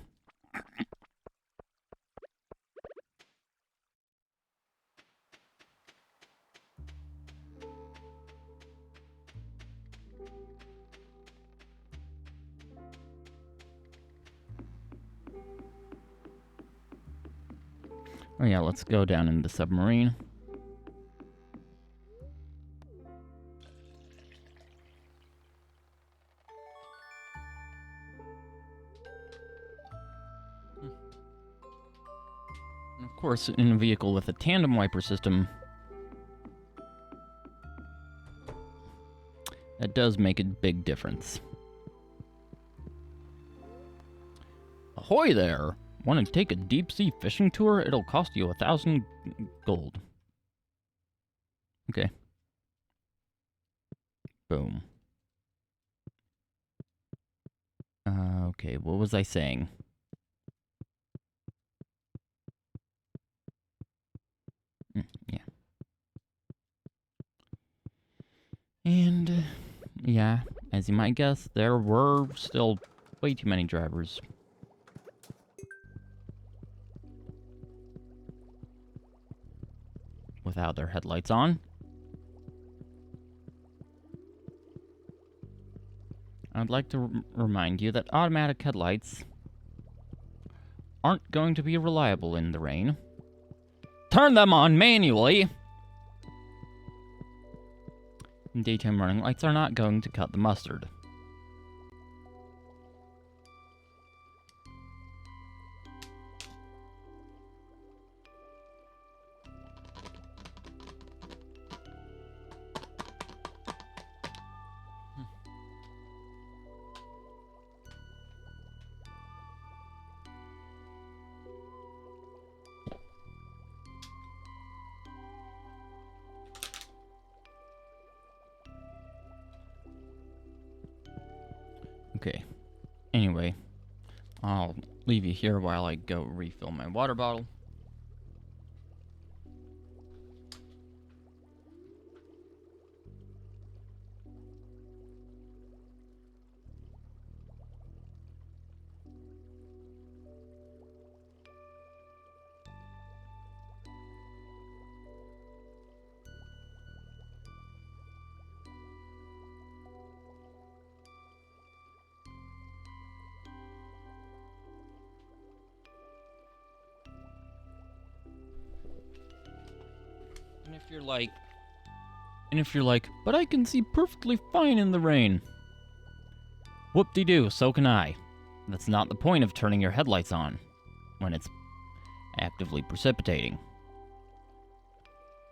Oh yeah, let's go down in the submarine. And of course, in a vehicle with a tandem wiper system, That does make a big difference. Ahoy there! Want to take a deep-sea fishing tour? It'll cost you 1,000 gold. Okay. Boom. Okay, what was I saying? Yeah. And, yeah, as you might guess, there were still way too many drivers. Without their headlights on. I'd like to remind you that automatic headlights aren't going to be reliable in the rain. Turn them on manually! And daytime running lights are not going to cut the mustard. Okay. Anyway, I'll leave you here while I go refill my water bottle. And if you're like, but I can see perfectly fine in the rain. Whoop-de-doo, so can I. That's not the point of turning your headlights on when it's actively precipitating.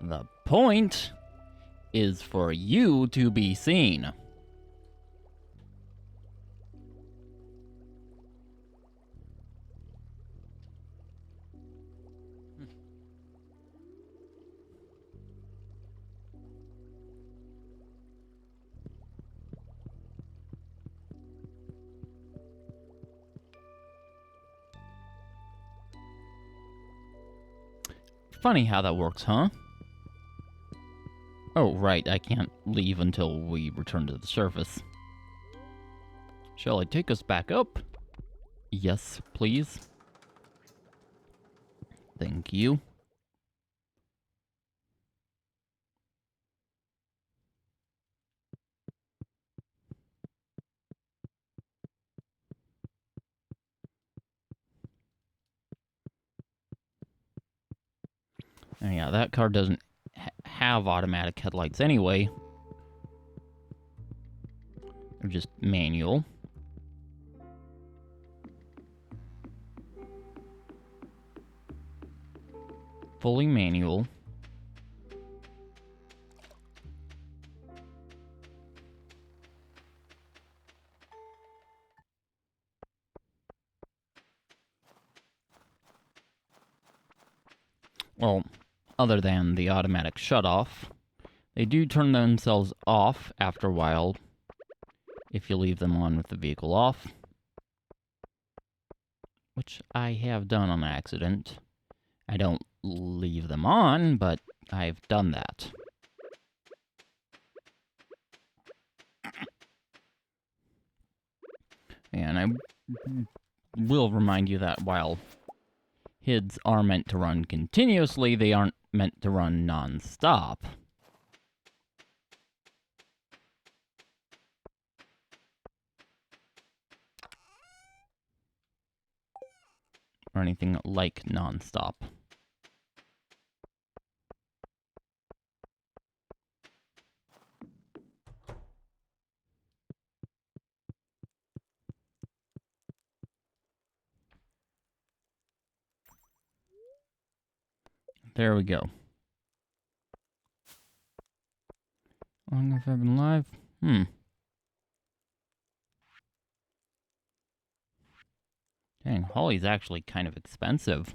The point is for you to be seen. Funny how that works, huh? Oh, right, I can't leave until we return to the surface. Shall I take us back up? Yes, please. Thank you. Oh, yeah, that car doesn't have automatic headlights anyway. They're just manual. Fully manual. Well, other than the automatic shutoff, they do turn themselves off after a while if you leave them on with the vehicle off, which I have done on accident. I don't leave them on, but I've done that. And I will remind you that while HIDs are meant to run continuously, they aren't meant to run non-stop. Or anything like non-stop. There we go. How long have I been live? Dang, Holly's actually kind of expensive.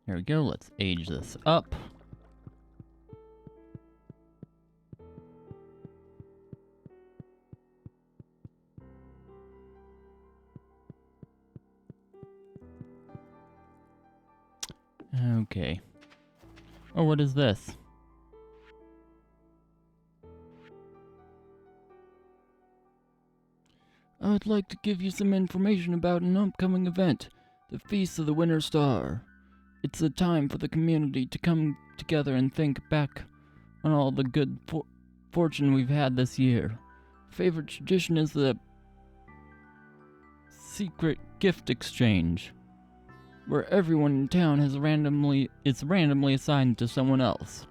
There we go, let's age this up. Okay. Oh, what is this? I would like to give you some information about an upcoming event, the Feast of the Winter Star. It's a time for the community to come together and think back on all the good fortune we've had this year. Favorite tradition is the secret gift exchange, where everyone in town is randomly assigned to someone else.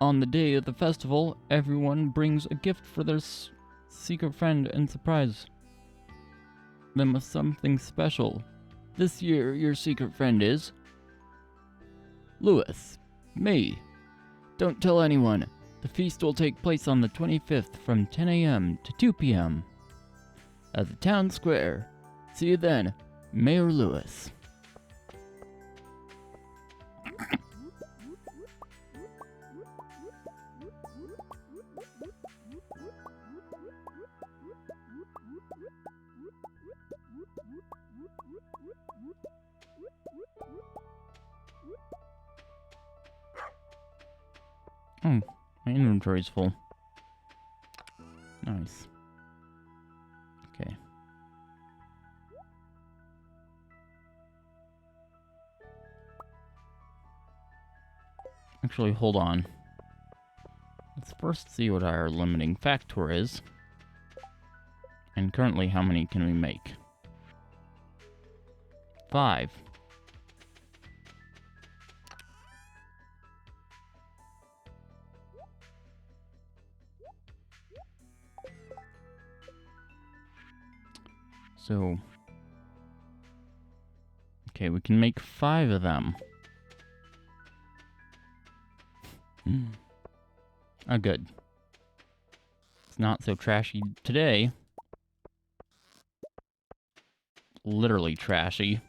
On the day of the festival, everyone brings a gift for their secret friend and surprise them with something special. This year, your secret friend is Lewis. Me. Don't tell anyone. The feast will take place on the 25th from 10 a.m. to 2 p.m. at the town square. See you then, Mayor Lewis. Oh, my inventory's full. Nice. Okay. Actually, hold on. Let's first see what our limiting factor is. And currently, how many can we make? 5. So, okay, we can make 5 of them. Oh, good. It's not so trashy today. Literally trashy.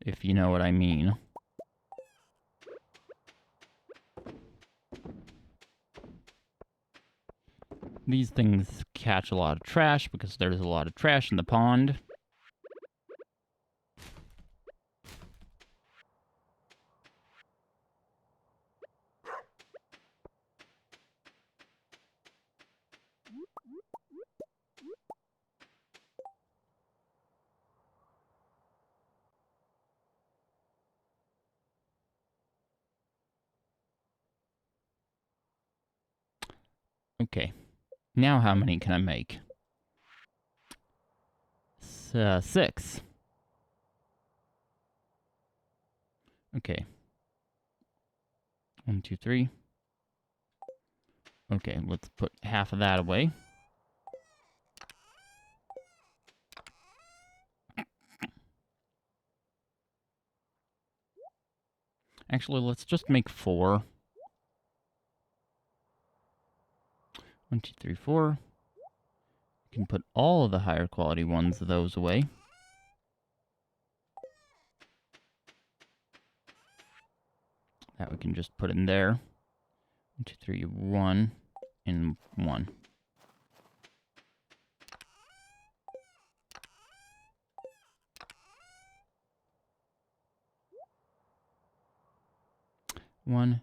If you know what I mean. These things catch a lot of trash because there's a lot of trash in the pond. Okay. Now how many can I make? 6. Okay. 1, 2, 3. Okay, let's put half of that away. Actually, let's just make 4. 1, 2, 3, 4. We can put all of the higher quality ones of those away. That we can just put in there. 1, 2, 3, 1, and 1. One,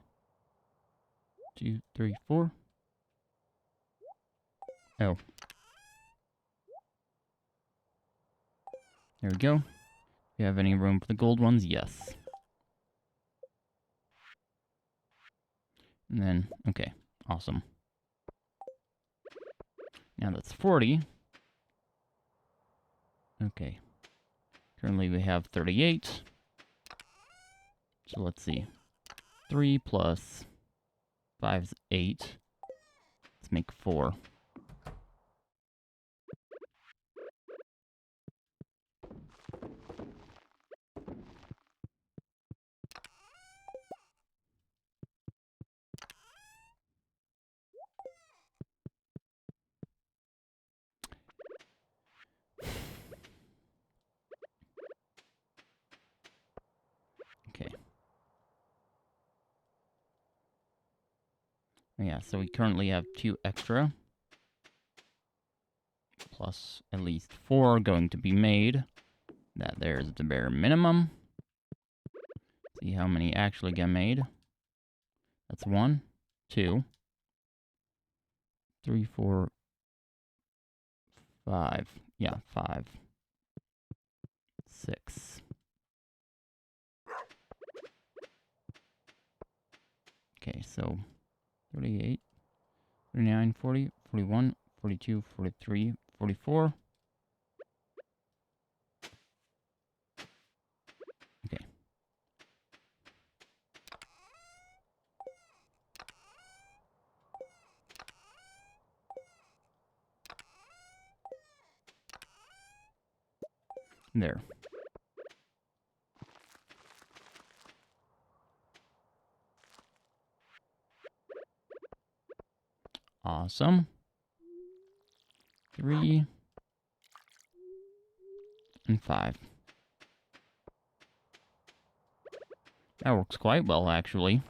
2, 3, 4. Oh. There we go. Do you have any room for the gold ones? Yes. And then, okay, awesome. Now that's 40. Okay. Currently we have 38. So let's see. 3 plus 5 is 8. Let's make 4. Okay. Yeah, so we currently have 2 extra. Plus at least 4 going to be made. That there's the bare minimum. See how many actually get made. That's 1, 2, 3, 4, 5. Yeah, 5. 6. Okay, so 38, 39, 40, 41, 42, 43, 44. Okay. There. Awesome. 3 and 5. That works quite well, actually.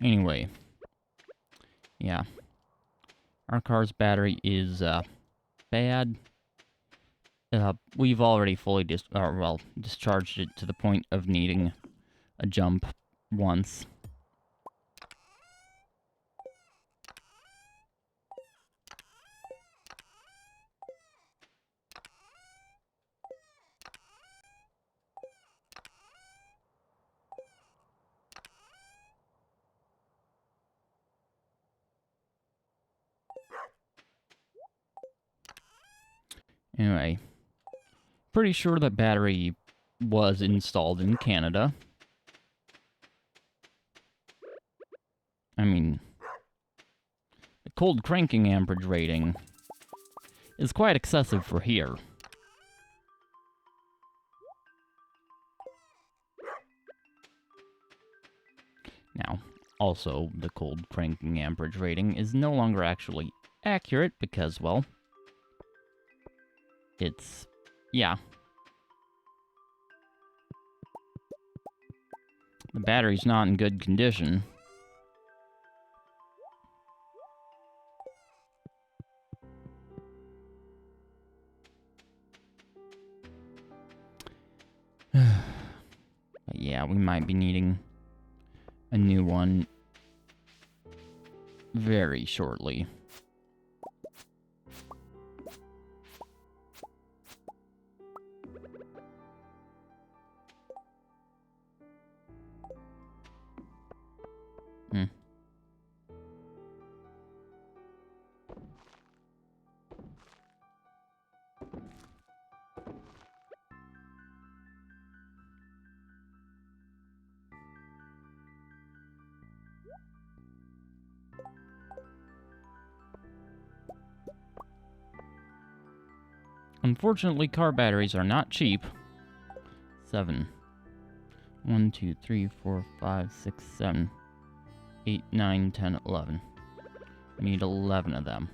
Anyway, yeah, our car's battery is bad. We've already fully discharged it to the point of needing a jump once. Anyway, pretty sure that battery was installed in Canada. I mean, the cold cranking amperage rating is quite excessive for here. Now, also, the cold cranking amperage rating is no longer actually accurate because, well, it's, yeah. The battery's not in good condition. But yeah, we might be needing a new one very shortly. Unfortunately, car batteries are not cheap. 7. 1, 2, 3, 4, 5, 6, 7, 8, 9, 10, 11. We need 11 of them.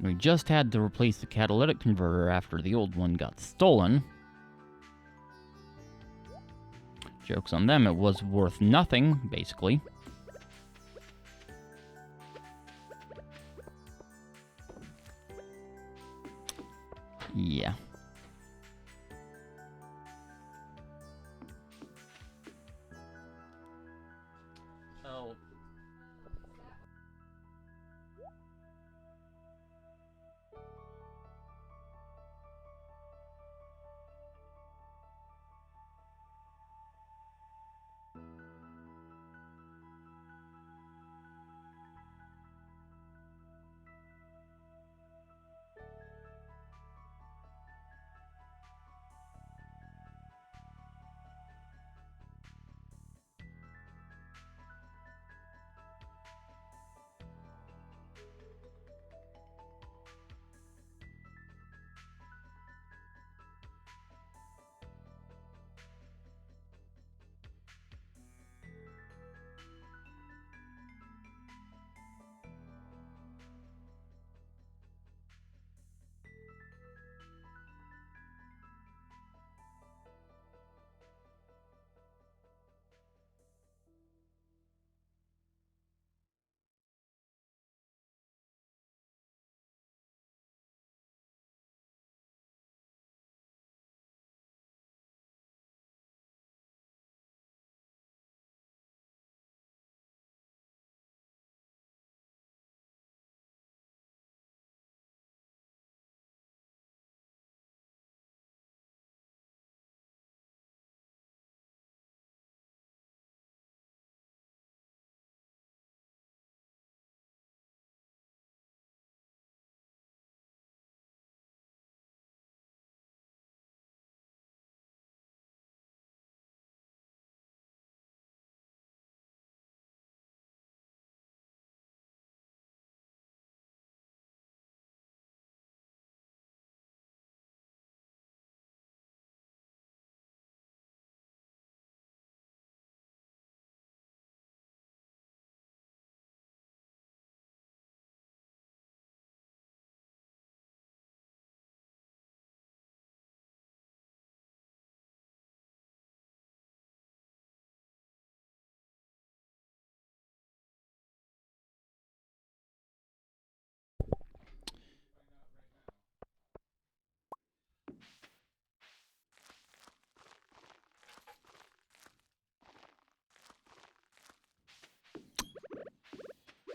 We just had to replace the catalytic converter after the old one got stolen. Joke's on them, it was worth nothing, basically. Yeah. Oh.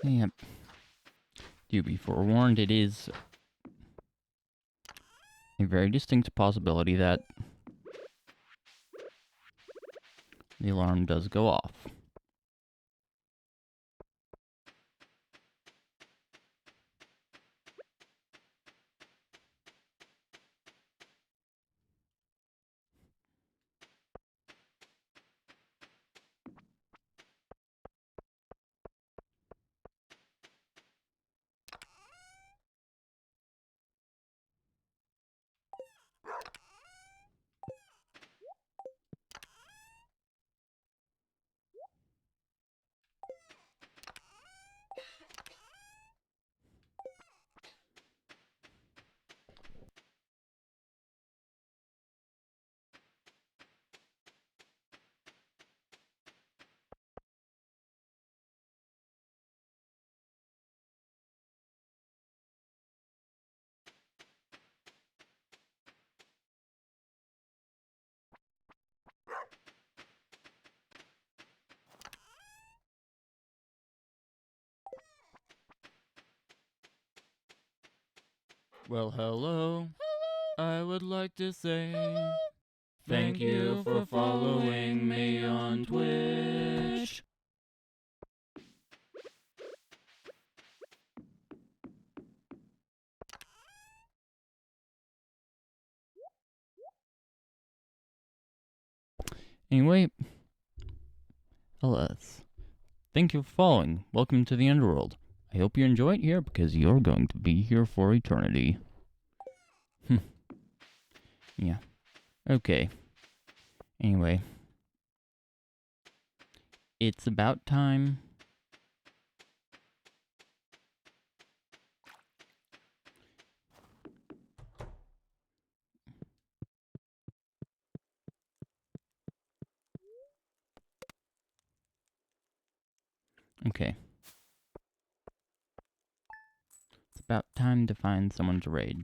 Yep. Do be forewarned, it is a very distinct possibility that the alarm does go off. Well, hello. I would like to say thank you for following me on Twitch. Anyway, alas. Thank you for following. Welcome to the Underworld. I hope you enjoy it here because you're going to be here for eternity. Yeah. Okay. Anyway. It's about time. Okay. It's about time to find someone to raid.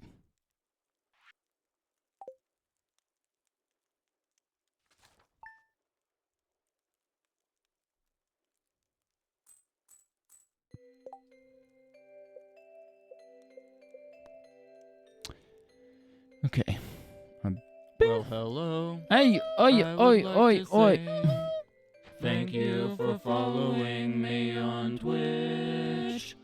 Okay. Well, hello. Hey, oi. Thank you for following me on Twitch.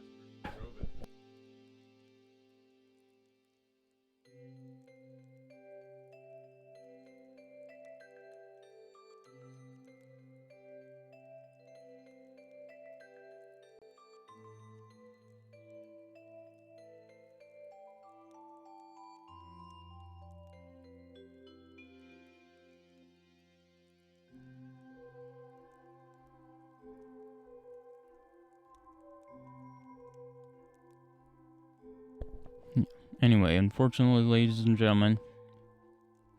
Anyway, unfortunately, ladies and gentlemen,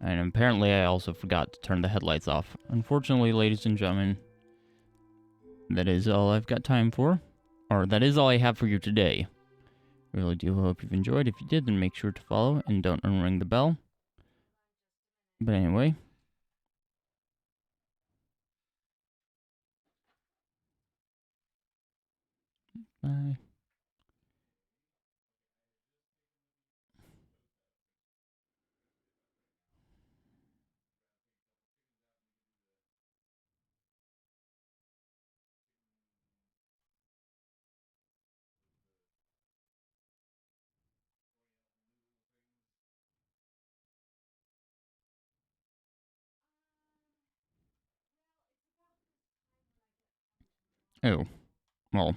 and apparently I also forgot to turn the headlights off. Unfortunately, ladies and gentlemen, that is all I've got time for. Or that is all I have for you today. Really do hope you've enjoyed. If you did, then make sure to follow and don't unring the bell. But anyway. Bye. Oh, well.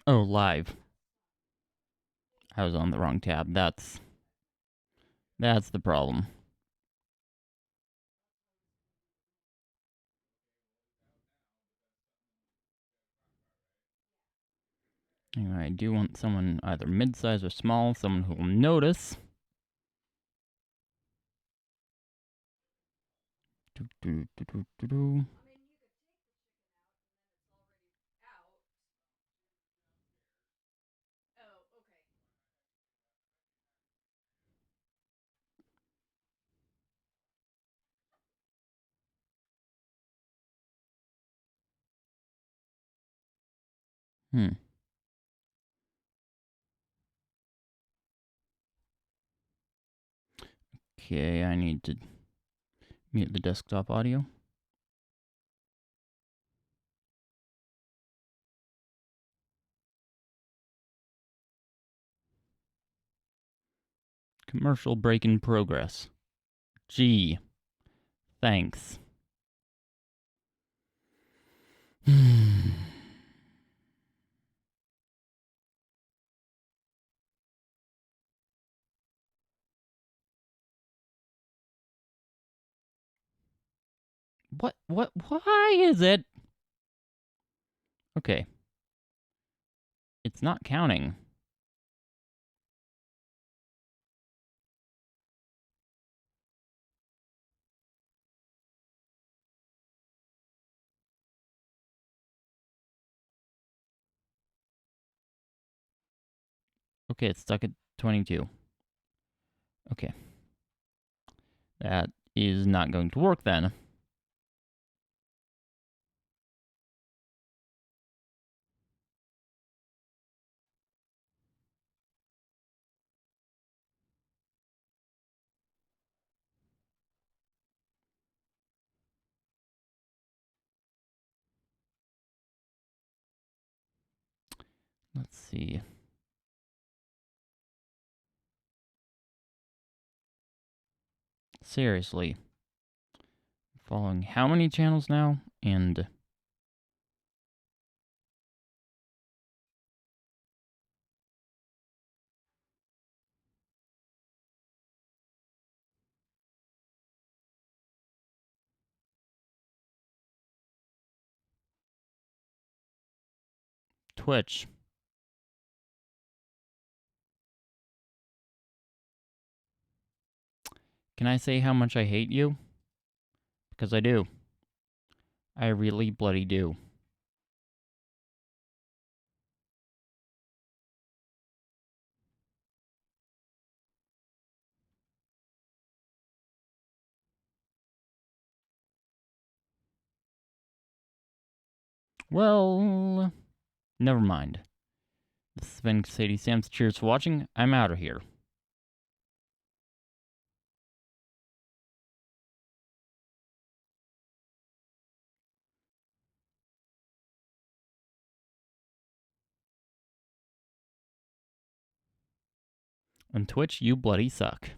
Oh, live. I was on the wrong tab. That's the problem. Anyway, I do want someone either mid-size or small, someone who will notice. Okay, I need to mute the desktop audio. Commercial break in progress. Gee, thanks. Why is it? Okay. It's not counting. Okay, it's stuck at 22. Okay. That is not going to work then. Let's see. Seriously. Following how many channels now? And Twitch. Can I say how much I hate you? Because I do. I really bloody do. Well, never mind. The Sven Sadie Sams, cheers for watching. I'm out of here. On Twitch, you bloody suck.